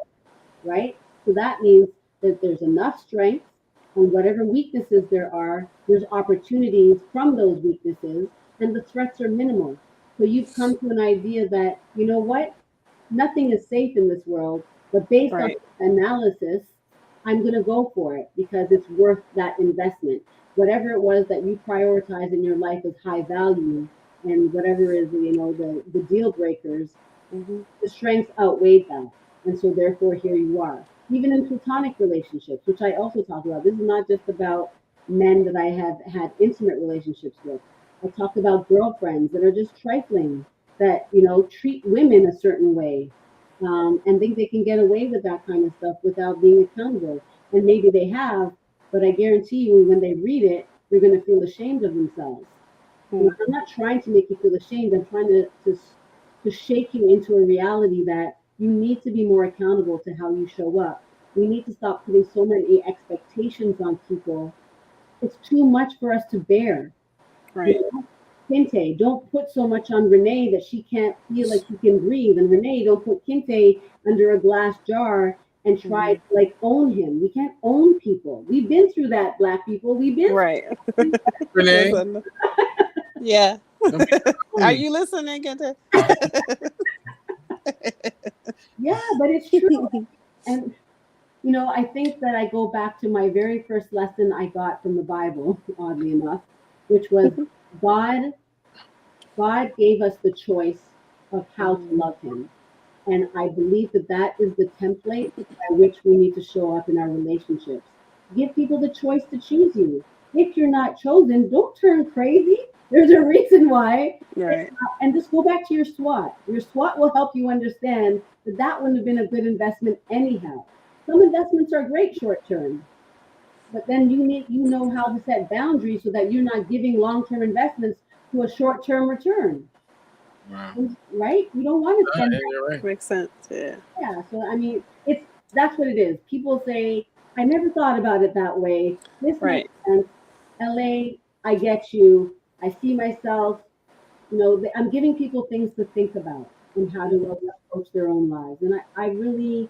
right? So that means that there's enough strengths, and whatever weaknesses there are, there's opportunities from those weaknesses, and the threats are minimal. So you've come to an idea that, you know what, nothing is safe in this world, but based on Right. analysis, I'm going to go for it because it's worth that investment. Whatever it was that you prioritize in your life as high value, and whatever is, the deal breakers, Mhm. the strengths outweighed that. And so therefore here you are. Even in platonic relationships, which I also talk about. This is not just about men that I have had intimate relationships with. I talk about girlfriends that are just trifling, that, treat women a certain way, and think they can get away with that kind of stuff without being accountable. And maybe they have, but I guarantee you when they read it, they're going to feel ashamed of themselves. Mm. I'm not trying to make you feel ashamed. I'm trying to shake you into a reality that you need to be more accountable to how you show up. We need to stop putting so many expectations on people. It's too much for us to bear. You Right. know, Kinte, don't put so much on Renee that she can't feel like she can breathe. And Renee, don't put Kinte under a glass jar and try Mhm. to like own him. We can't own people. We've been through that, Black people. We've been Right. through Yes, Renee, I know. Yeah. don't be Are phony. you listening, Kinte? yeah, but it's true. And I think that I go back to my very first lesson I got from the Bible, oddly enough, which was God God gave us the choice of how to Mhm. love him. And I believe that that is the template by which we need to show up in our relationships. Give people the choice to choose you. If you're not chosen, don't turn crazy. There's a reason why. Right. And just go back to your SWOT. Your SWOT will help you understand that that wouldn't have been a good investment anyhow. Some investments are great short term, but then you know how to set boundaries so that you're not giving long term investments to a short term return. Wow. Right? You don't want to spend. Yeah, you're right. Makes sense. Yeah. Yeah, so I mean, it's that's what it is. People say, "I never thought about it that way." This makes Right. sense. LA, I get you. I see myself. I'm giving people things to think about and how to Mhm. approach their own lives, and I really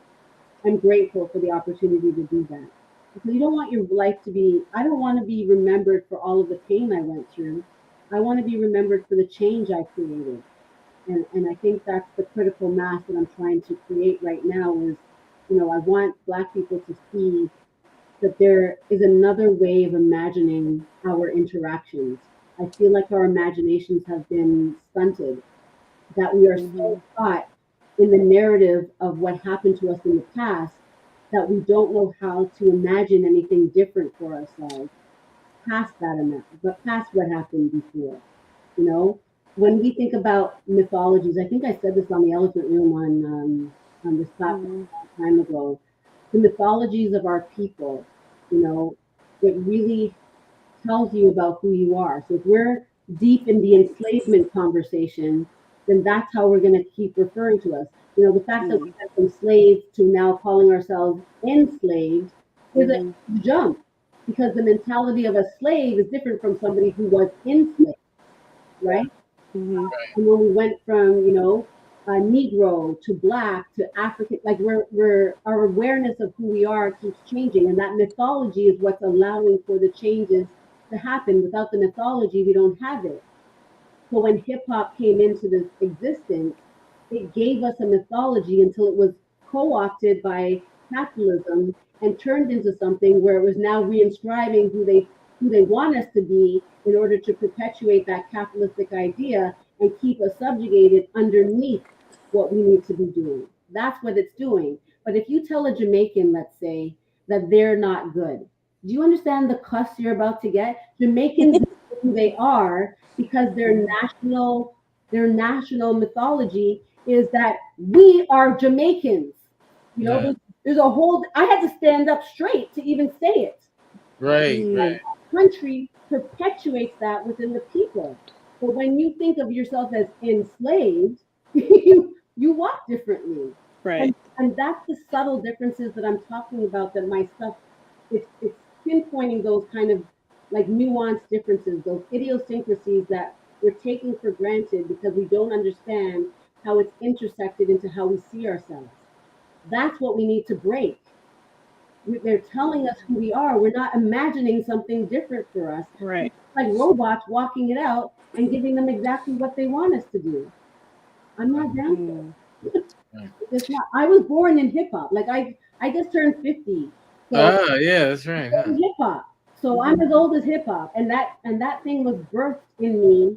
am grateful for the opportunity to do that. Because you don't want your life to be. I don't want to be remembered for all of the pain I went through. I want to be remembered for the change I created. And I think that's the critical mass that I'm trying to create right now is, I want Black people to see that there is another way of imagining our interactions. I feel like our imaginations have been stunted, that we are so Mhm. caught in the narrative of what happened to us in the past that we don't know how to imagine anything different for ourselves past that amount, but past what happened before. You know, when we think about mythologies, I think I said this on the Elephant Room on this platform Mhm. a long time ago. The mythologies of our people, you know, it really tells you about who you are. So if we're deep in the enslavement conversation, then that's how we're going to keep referring to us. The fact that we Mhm. went from slaves to now calling ourselves enslaved is a Mhm. huge jump because the mentality of a slave is different from somebody who was enslaved, right? Mhm. And when we went from, Negro to Black to African, like we're our awareness of who we are keeps changing, and that mythology is what's allowing for the changes to happen. Without the mythology, we don't have it. So when hip hop came into this existence, it gave us a mythology until it was co-opted by capitalism and turned into something where it was now reinscribing who they want us to be in order to perpetuate that capitalistic idea and keep us subjugated underneath what we need to be doing. That's what it's doing. But if you tell a Jamaican, let's say, that they're not good, do you understand the cuss you're about to get? Jamaicans know who they are because Mhm. their national mythology is that we are Jamaicans. Yeah. There's a whole. I had to stand up straight to even say it. Right. Mhm. Right. Country perpetuates that within the people. But when you think of yourself as enslaved, you walk differently. Right. And that's the subtle differences that I'm talking about that my stuff it's pinpointing those kind of like nuanced differences, those idiosyncrasies that we're taking for granted because we don't understand how it's intersected into how we see ourselves. That's what we need to break. They're telling us who we are. We're not imagining something different for us. Right. Like robots walking it out and giving them exactly what they want us to do. I'm not down for Mhm. it. Right. It's not. I was born in hip hop. Like I just turned 50. So Ah, yeah, that's right, huh? hip hop. So I'm Mhm. as old as hip hop. And that thing was birthed in me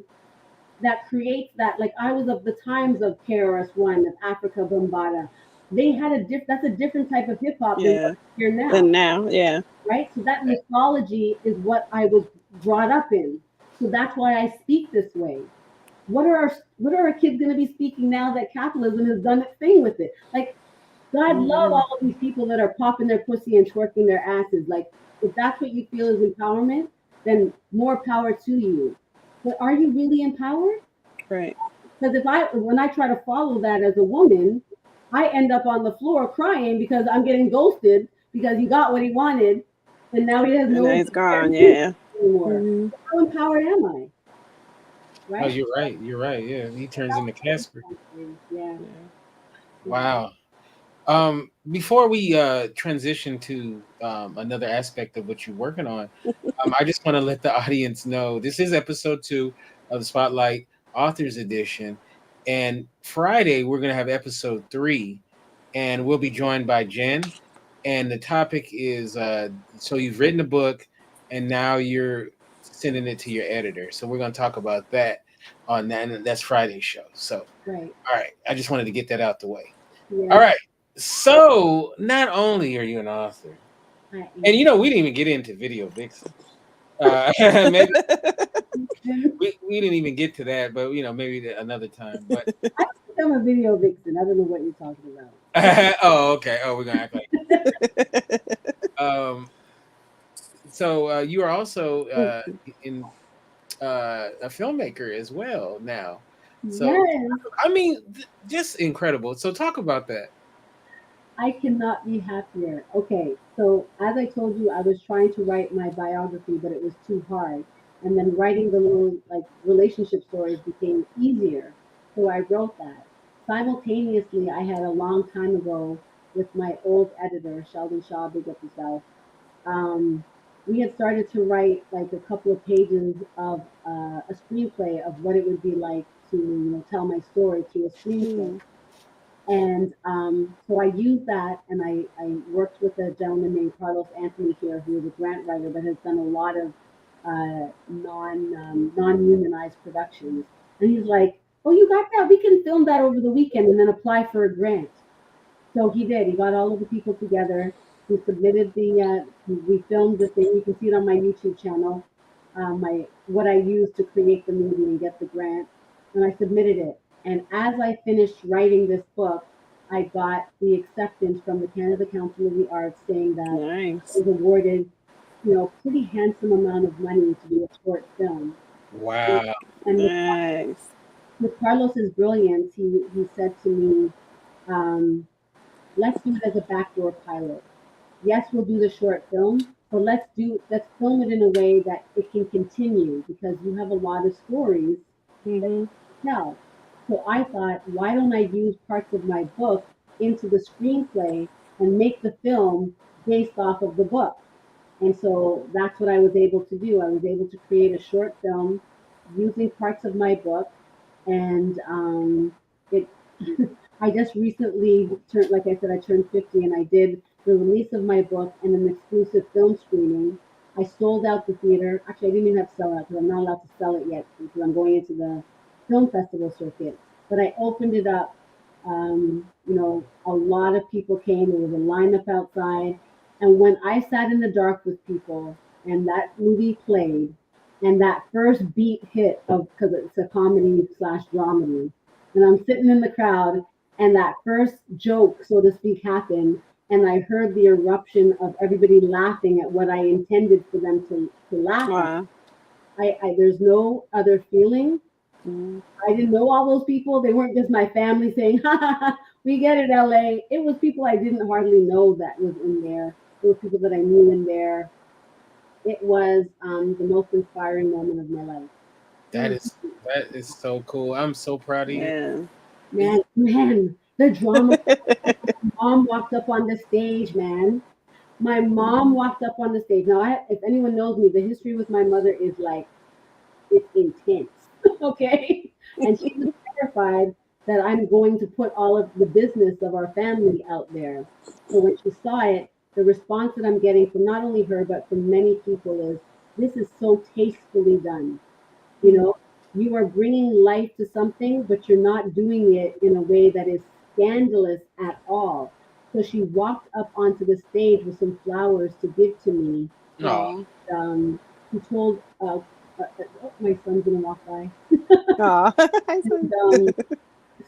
that creates that. Like I was of the times of KRS-One, of Africa Bombada. They had that's a different type of hip hop than Yeah. what's here now. And now, yeah. Right? So that mythology is what I was brought up in. So that's why I speak this way. What are our kids going to be speaking now that capitalism has done its thing with it? Like God love Mhm. all of these people that are popping their pussy and twerking their asses. Like if that's what you feel is empowerment, then more power to you. But are you really empowered? Right. Because when I try to follow that as a woman, I end up on the floor crying because I'm getting ghosted because he got what he wanted and now he has And no now one it's to care gone. me Yeah. anymore. Mhm. How empowered am I? Oh, Right? you're right. You're right. Yeah, he turns into Casper. Yeah. Yeah. Wow. Before we transition to another aspect of what you're working on, I just want to let the audience know this is episode 2 of the Spotlight Authors Edition, and Friday we're going to have episode 3, and we'll be joined by Jen, and the topic is so you've written a book, and now you're sending it to your editor. So we're going to talk about that. on that, and that's Friday's show. So, Right. all right, I just wanted to get that out the way. All Yes, right. So, not only are you an author, I and am. we didn't even get into Video Vixen. Maybe we didn't even get to that, but maybe another time. But I think I'm a video vixen. I don't know what you're talking about. oh, okay. Oh, we're gonna act like. Um, so you are also in a filmmaker as well now. So Yes, I mean, just incredible. So talk about that. I cannot be happier. Okay, so as I told you, I was trying to write my biography, but it was too hard. And then writing the little like relationship stories became easier. So I wrote that. Simultaneously, I had a long time ago with my old editor, Sheldon Shaw, big up yourself. Um, we had started to write like a couple of pages of a screenplay of what it would be like to tell my story through a screenplay. Hmm. And so I used that, and I worked with a gentleman named Carlos Anthony here, who is a grant writer that has done a lot of non-unionized productions. And he's like, "Oh, you got that? We can film that over the weekend and then apply for a grant." So he did. He got all of the people together. He submitted we filmed the thing. You can see it on my YouTube channel. My what I used to create the movie and get the grant, and I submitted it. And as I finished writing this book, I got the acceptance from the Canada Council of the Arts saying that I Nice. was awarded, pretty handsome amount of money to do a short film. Wow. And Nice. with Carlos's brilliance, he said to me, um, let's do it as a backdoor pilot. Yes, we'll do the short film, but let's film it in a way that it can continue because you have a lot of stories that Hmm. you can tell. So I thought, why don't I use parts of my book into the screenplay and make the film based off of the book? And so that's what I was able to do. I was able to create a short film using parts of my book, and it. I just recently turned, like I said, I turned 50, and I did the release of my book and an exclusive film screening. I sold out the theater. Actually, I didn't even have to sell it because I'm not allowed to sell it yet because I'm going into the film festival circuit. But I opened it up. A lot of people came. There was a lineup outside. And when I sat in the dark with people and that movie played, and that first beat hit of because it's a comedy slash dramedy, and I'm sitting in the crowd, and that first joke, so to speak, happened, and I heard the eruption of everybody laughing at what I intended for them to laugh at. Wow. There's no other feeling. Mm. I didn't know all those people. They weren't just my family saying, "Ha ha ha, we get it, LA." It was people I didn't hardly know that was in there. It was people that I knew in there. It was the most inspiring moment of my life. It That was, is so cool. I'm so proud of you. Yeah. man, the drama. Mom walked up on the stage, man. My mom walked up on the stage. Now, if anyone knows me, the history with my mother is like it's intense. Okay. And she was terrified that I'm going to put all of the business of our family out there. So when she saw it, the response that I'm getting from not only her, but from many people is, this is so tastefully done. You know, you are bringing life to something, but you're not doing it in a way that is scandalous at all. So she walked up onto the stage with some flowers to give to me. Oh, Oh. She told, oh, my son's gonna walk by. Oh. And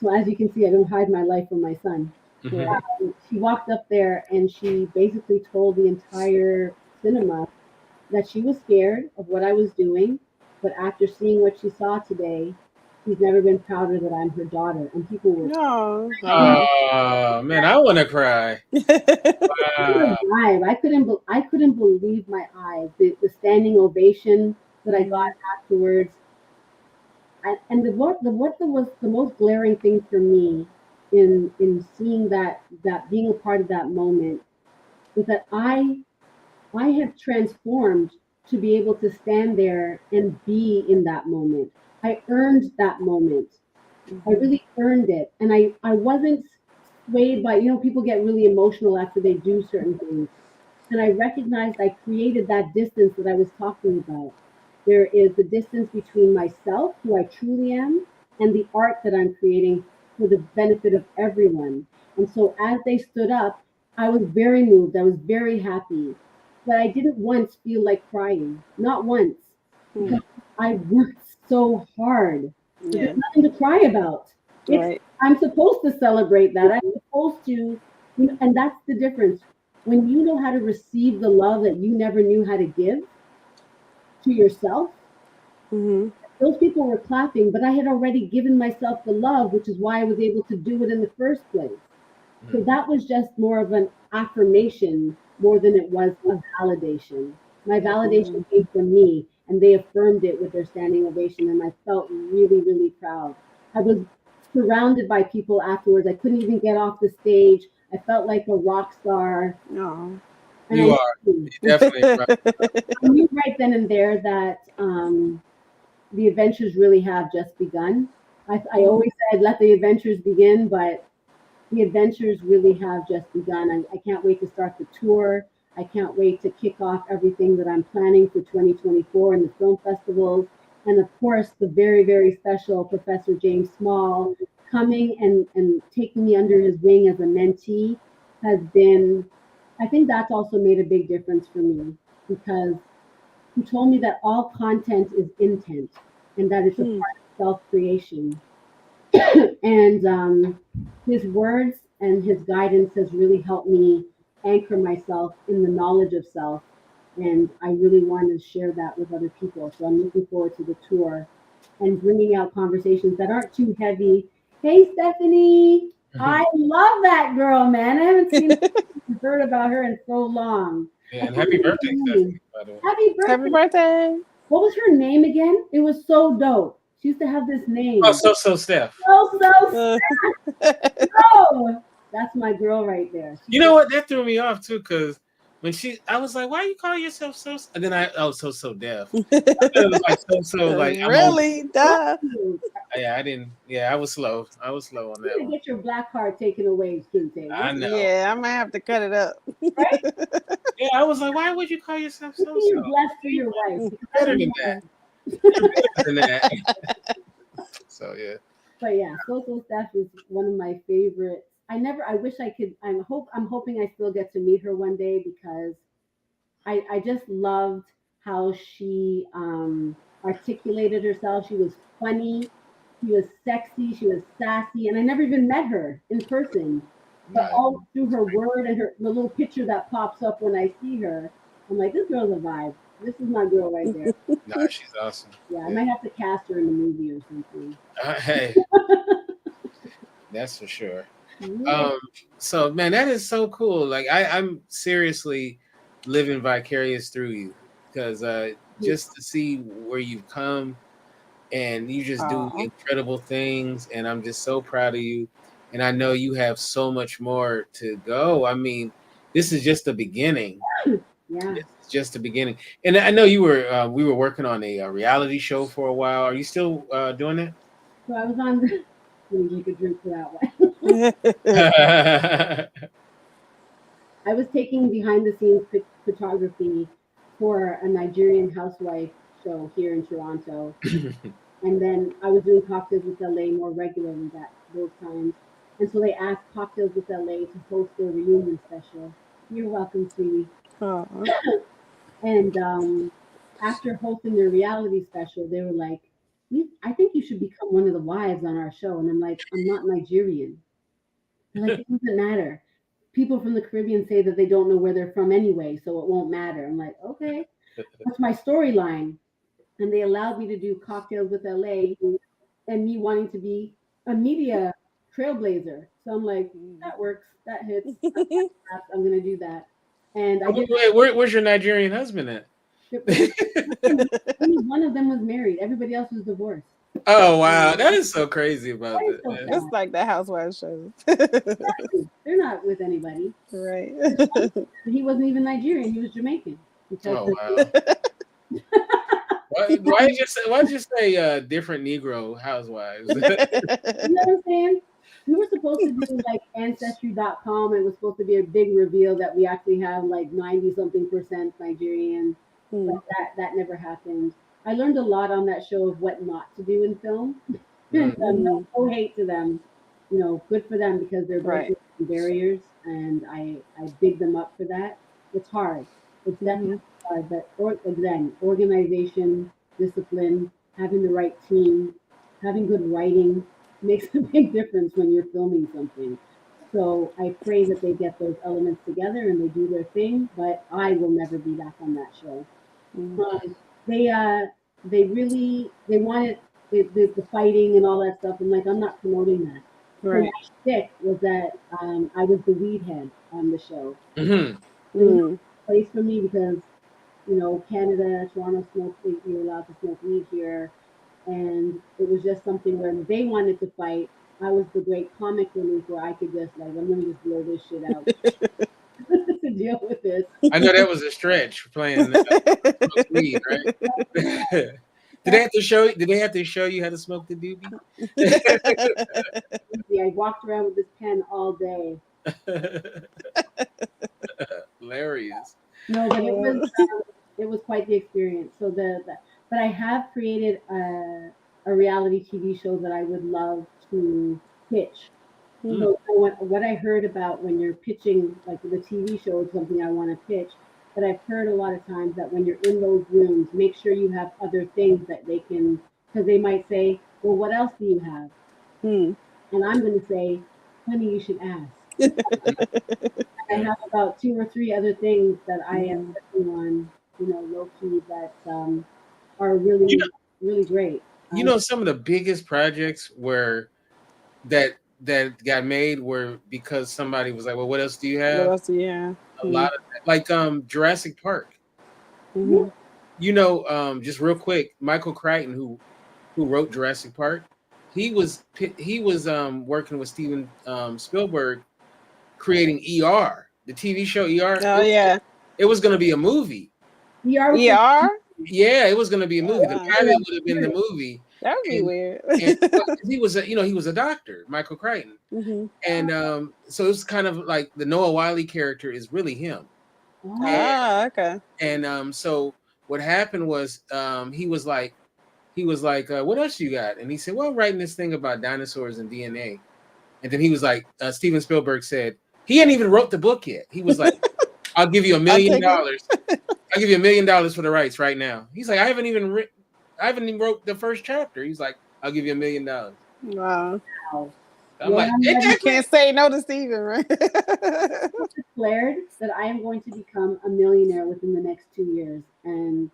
so as you can see, I don't hide my life from my son. Right. She walked up there and she basically told the entire cinema that she was scared of what I was doing, but after seeing what she saw today, she's never been prouder that I'm her daughter. And people were No. Oh. oh man, I want to cry. Wow. alive. I couldn't believe my eyes. The standing ovation that I got Mhm. afterwards. And what was the most glaring thing for me in seeing that being a part of that moment was that I have transformed to be able to stand there and be in that moment. I earned that moment. I Mhm. really earned it. And I wasn't swayed by, people get really emotional after they do certain things. And I recognized I created that distance that I was talking about. There is the distance between myself, who I truly am, and the art that I'm creating for the benefit of everyone. And so as they stood up, I was very moved. I was very happy. But I didn't once feel like crying. Not once. Because Mm. I worked so hard. So there's Yeah. nothing to cry about. It's Right. I'm supposed to celebrate that. I'm supposed to, and that's the difference. When you know how to receive the love that you never knew how to give to yourself, Mm-hmm. those people were clapping, but I had already given myself the love, which is why I was able to do it in the first place. So Mm. that was just more of an affirmation more than it was a validation. My validation Mm-hmm. came from me, and they affirmed it with their standing ovation, and I felt really, really proud. I was surrounded by people afterwards. I couldn't even get off the stage. I felt like a rock star, Oh. and You are. You definitely right. I knew right then and there that the adventures really have just begun. I always said, let the adventures begin, but the adventures really have just begun. I can't wait to start the tour. I can't wait to kick off everything that I'm planning for 2024 and the film festivals. And of course, the very, very special Professor James Small coming and taking me under his wing as a mentee has been, I think that's also made a big difference for me because he told me that all content is intent and that it's a Hmm. part of self creation. And his words and his guidance has really helped me anchor myself in the knowledge of self. And I really want to share that with other people. So I'm looking forward to the tour and bringing out conversations that aren't too heavy. Hey, Stephanie, I love that girl, man. I haven't seen heard about her in so long. Yeah, I and can't happy remember birthday, her name. Stephanie, by the way. Happy Happy birthday. birthday. What was her name again? It was so dope. She used to have this Oh, name. so Steph. So Uh, no, that's my girl right there. She's You so know what? That threw me off too, because when I was like, "Why you call yourself so?" And then so deaf. It was like so like I'm old. really? Duh. cute. Yeah, I didn't. Yeah, I was slow. I was slow on You're that gonna one. get your black card taken away, Kinte. I know. Yeah, I might have to cut it up. Right? Yeah, I was like, "Why would you call yourself Good so?" thing you're blessed through your wife You're because I better don't than know. that. You're better than that. So yeah. But yeah, Social Steph is one of my favorites. I wish I could. I'm hoping I still get to meet her one day because I just loved how she articulated herself. She was funny, she was sexy, she was sassy, and I never even met her in person. But Right. all through her word and the little picture that pops up when I see her, I'm like, this girl's a vibe. This is my girl right there. Nah, she's awesome. Yeah, I Yeah. might have to cast her in a movie or something. Hey, that's for sure. Yeah. Um, so man, that is so cool. Like I'm seriously living vicarious through you because just to see where you've come and you just do Aw. incredible things, and I'm just so proud of you. And I know you have so much more to go. I mean, this is just the beginning. Yeah. It's just the beginning. And I know we were working on a reality show for a while. Are you still doing So I was on. Let me take a drink for that one. that? I was taking behind the scenes photography for a Nigerian housewife show here in Toronto. And then I was doing Cocktails with LA more regularly those times. And so they asked Cocktails with LA to host their reunion special. You're welcome, sweetie. Aw. And after hosting their reality special, they were like, I think you should become one of the wives on our show. And I'm like, I'm not Nigerian. They're like, it doesn't matter. People from the Caribbean say that they don't know where they're from anyway, so it won't matter. I'm like, okay, that's my storyline. And they allowed me to do Cocktails with LA and me wanting to be a media trailblazer. So I'm like, that works, that hits. I'm gonna do that. And I did. Wait, where's your Nigerian husband at? Only one of them was married. Everybody else was divorced. Oh wow, that is so crazy about That is that. so Man. It's sad. like the housewife show. They're not with anybody. Right. He wasn't even Nigerian. He was Jamaican because Oh wow. Why did you say different Negro housewives? you know what I'm saying? We were supposed to do like ancestry.com. It was supposed to be a big reveal that we actually have like 90 something percent Nigerian, but Hmm. that never happened. I learned a lot on that show of what not to do in film. And no hate to them, good for them because they're Right. breaking barriers, and I big them up for that. It's hard. It's definitely hard, but again, organization, discipline, having the right team, having good writing makes a big difference when you're filming something. So I pray that they get those elements together and they do their thing, but I will never be back on that show. Mm-hmm. They they wanted the fighting and all that stuff. I'm like, I'm not promoting that. So my Right. shtick was that I was the weed head on the show. Mm-hmm. It was Mm. a place for me because Canada, Toronto smoke, you're allowed to smoke weed here, and it was just something where they wanted to fight. I was the great comic relief where I could just like, I'm gonna just blow this shit out to deal with this. I know that was a stretch for playing weed, right? Did they have to show? Did they have to show you how to smoke the doobie? I walked around with this pen all day. Hilarious. No, but it was quite the experience. So but I have created a reality TV show that I would love to pitch. Mm. So what I heard about when you're pitching, like the TV show is something I want to pitch, but I've heard a lot of times that when you're in those rooms, make sure you have other things that they can, because they might say, well, what else do you have? Mm. And I'm going to say, honey, you should ask. I Yeah. have about two or three other things that I am Mm. working on, low key that are You really, know, really great. some of the biggest projects where that got made were because somebody was like, "Well, what else do you What have?" else do you have? A lot of like Jurassic Park. Mm-hmm. Just real quick, Michael Crichton, who wrote Jurassic Park, he was working with Steven Spielberg creating ER, the TV show ER. Oh yeah. It was going to be a movie. ER was the ER? Yeah, it was going to be a movie. The Wow. pilot would have been the movie, That would be and weird. well, he was a doctor, Michael Crichton, Mm-hmm. and so it's kind of like the Noah Wiley character is really him, and Ah, okay. so what happened was he was like, what else you got? And he said, well, I'm writing this thing about dinosaurs and DNA. And then he was like, Steven Spielberg said, he hadn't even wrote the book yet. He was like, I'll give you $1 I'll million. take it. I'll give you $1 million for the rights right now. He's like, I haven't even wrote the first chapter. He's like, I'll give you $1 million. Wow. Wow. I'm Well, like, I'm ready. You can't say no to Steven, right? Declared that I am going to become a millionaire within the next 2 years, and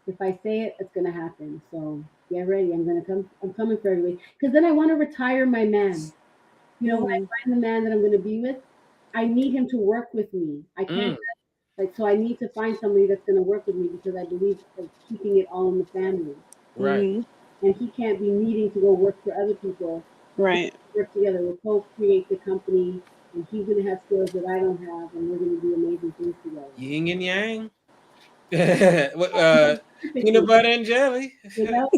if I say it, it's going to happen. So get ready. I'm going to come. I'm coming for everybody because then I want to retire my man. When I find the man that I'm going to be with, I need him to work with me. I can't so I need to find somebody that's going to work with me because I believe of keeping it all in the family. right. Mm-hmm. And he can't be needing to go work for other people. Right. Work together. We'll co-create the company, and he's going to have skills that I don't have, and we're going to do amazing things together. Yin and yang. Peanut butter and jelly. Without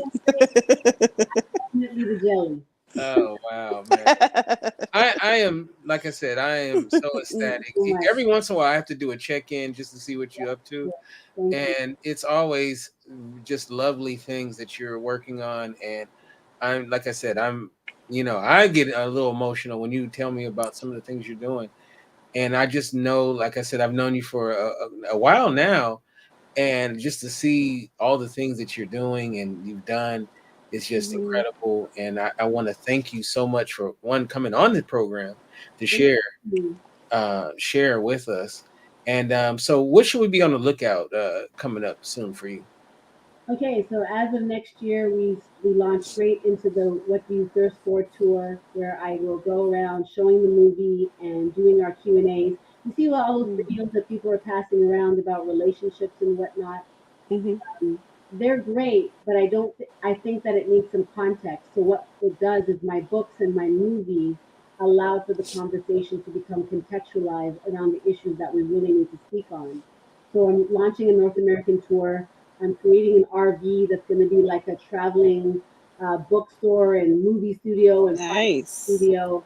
definitely the jelly. Oh wow, man! I am, like I said, I am so ecstatic. So much. Every once in a while, I have to do a check-in just to see what you're up to, Thank you. and it's always just lovely things that you're working on. And I'm, like I said, I get a little emotional when you tell me about some of the things you're doing, and I just know, like I said, I've known you for a while now, and just to see all the things that you're doing and you've done. It's just incredible, and I want to thank you so much for coming on the program to share with us. And so, what should we be on the lookout coming up soon for you? Okay, so as of next year, we launch straight into the What Do You Thirst For tour, where I will go around showing the movie and doing our Q&As. You see all those videos that people are passing around about relationships and whatnot. Mm-hmm. They're great, but I think that it needs some context. So what it does is my books and my movies allow for the conversation to become contextualized around the issues that we really need to speak on. So I'm launching a North American tour. I'm creating an RV that's going to be like a traveling bookstore and movie studio and Nice. studio.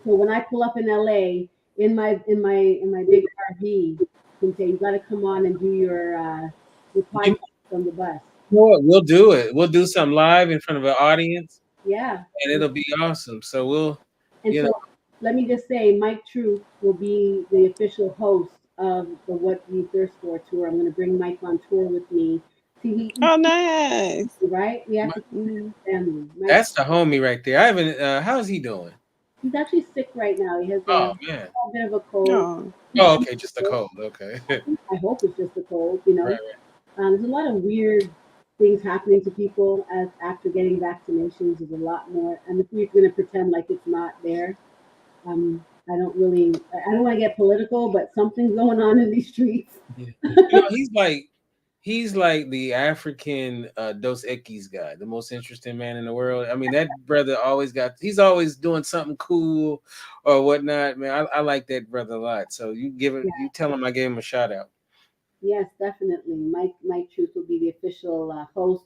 So when I pull up in LA in my big RV, Kinte, you got to come on and do your You, podcast on the bus. know what? We'll do it. We'll do something live in front of an audience, Yeah. and it'll be awesome. So we'll, And you know, so let me just say, Mike Truth will be the official host of the What Do You Thirst For tour. I'm going to bring Mike on tour with me. See, Oh, nice. right? We have to keep it Mhm. family. Mike, that's the homie right there. I haven't. How's he doing? he's actually sick right now. He has Oh man. a bit of a cold. Oh, He's Oh, doing okay, just a good. cold. Okay. Right. I hope it's just a cold, you know. Right. There's a lot of weird things happening to people as after getting vaccinations. There's a lot more, and if we're going to pretend like it's not there, I don't really, I don't want to get political, but something's going on in these streets. Yeah. He's like the African Dos Equis guy, the most interesting man in the world. I mean, that brother he's always doing something cool or whatnot. Man, I like that brother a lot. So you tell him I gave him a shout out. Yes, definitely. Mike Truth will be the official host,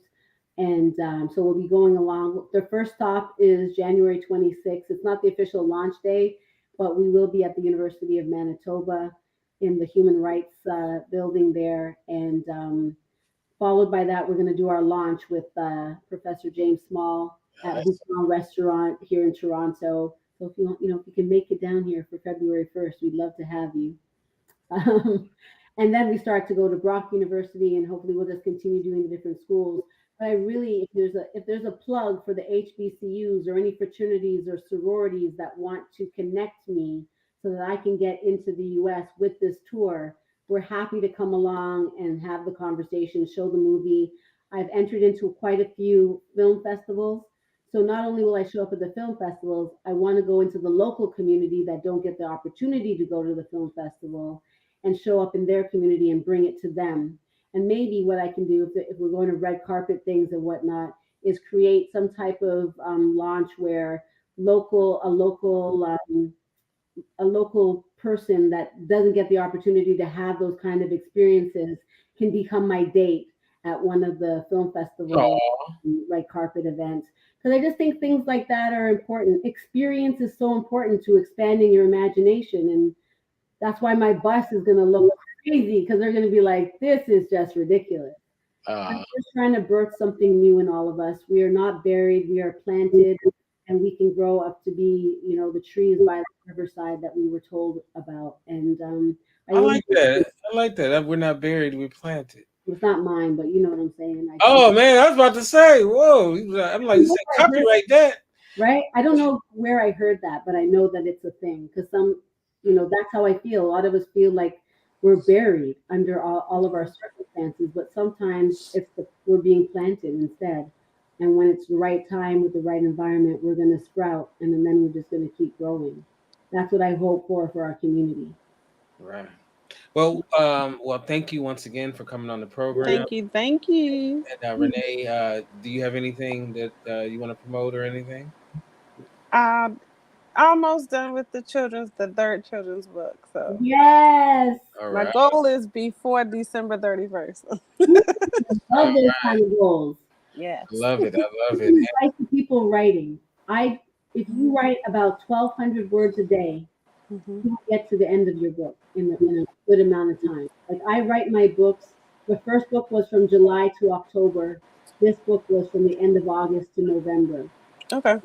and so we'll be going along. The first stop is January 26th. It's not the official launch day, but we will be at the University of Manitoba in the Human Rights building there, and followed by that, we're going to do our launch with Professor James Small at That's Boucan Restaurant here in Toronto. So if you want, if you can make it down here for February 1st, we'd love to have you. Um, and then we start to go to Brock University, and hopefully we'll just continue doing the different schools. But I really, if there's a plug for the HBCUs or any fraternities or sororities that want to connect me so that I can get into the U.S. with this tour, we're happy to come along and have the conversation, show the movie. I've entered into quite a few film festivals. So not only will I show up at the film festivals, I want to go into the local community that don't get the opportunity to go to the film festival and show up in their community and bring it to them. And maybe what I can do if we're going to red carpet things and whatnot is create some type of launch where local a local a local person that doesn't get the opportunity to have those kind of experiences can become my date at one of the film festival all. red carpet events, because I just think things like that are important. Experience is so important to expanding your imagination, and that's why my bus is going to look crazy, because they're going to be like, this is just ridiculous. I'm Uh, just trying to birth something new in all of us. We are not buried, we are planted, and we can grow up to be, the trees by the riverside that we were told about. And I I really like that. I like that. We're not buried. We're planted. it's not mine, but you know what I'm saying. I think Oh man, I was about to say. Whoa. I'm like, you said I heard, copyright that. right? I don't know where I heard that, but I know that it's a thing, because that's how I feel. A lot of us feel like we're buried under all of our circumstances, but sometimes we're being planted instead. And when it's the right time with the right environment, we're going to sprout, and then we're just going to keep growing. That's what I hope for our community. Right. Well, thank you once again for coming on the program. thank you, thank you. And Renee, do you have anything that you want to promote or anything? Uh, almost done with the third children's book. So Yes, All my right. goal is before December 31st. All love those right. kind of goals. I Yes. love it. I love it. Advice to people writing. If you write about 1,200 words a day, Hmm. you get to the end of your book in a good amount of time. Like I write my books. The first book was from July to October. This book was from the end of August to November. Okay.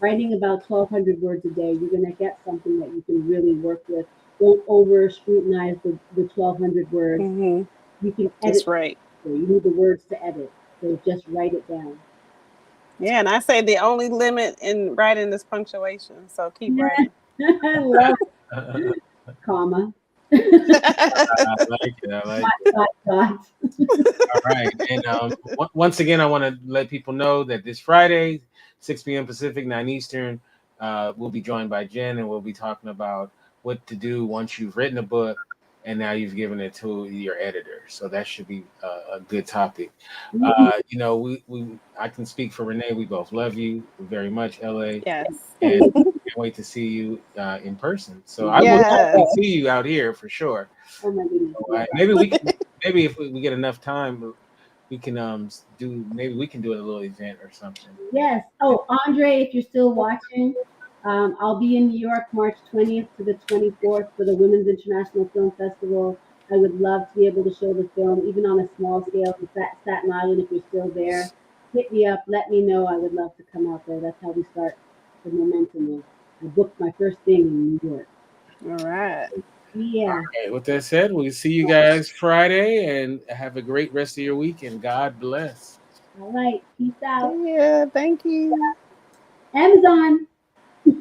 Writing about 1,200 words a day, you're gonna get something that you can really work with. Don't over scrutinize the 1,200 words. Hmm. You can edit. That's right. You need the words to edit, so just write it down. Yeah, and I say the only limit in writing is punctuation. So keep writing. I love I comma. like it. I like Dot, it. dot, dot. All right. And once again, I want to let people know that this Friday, 6 p.m. Pacific, 9 Eastern, we'll be joined by Jen, and we'll be talking about what to do once you've written a book and now you've given it to your editor. So that should be a good topic. I can speak for Renee. We both love you very much, LA, Yes. and can't wait to see you in person. So I will Yes. definitely see you out here for sure. Oh my goodness. So, Yeah. maybe if we get enough time, we can do a little event or something. Yes. Oh, Andre, if you're still watching, I'll be in New York March 20th to the 24th for the Women's International Film Festival. I would love to be able to show the film, even on a small scale in Staten Island. If you're still there, hit me up. Let me know. I would love to come out there. That's how we start the momentum of. I booked my first thing in New York. All right. All Yeah. right. With that said, we'll see you guys Friday and have a great rest of your week and God bless. All right. Peace out. Yeah, thank you. Amazon.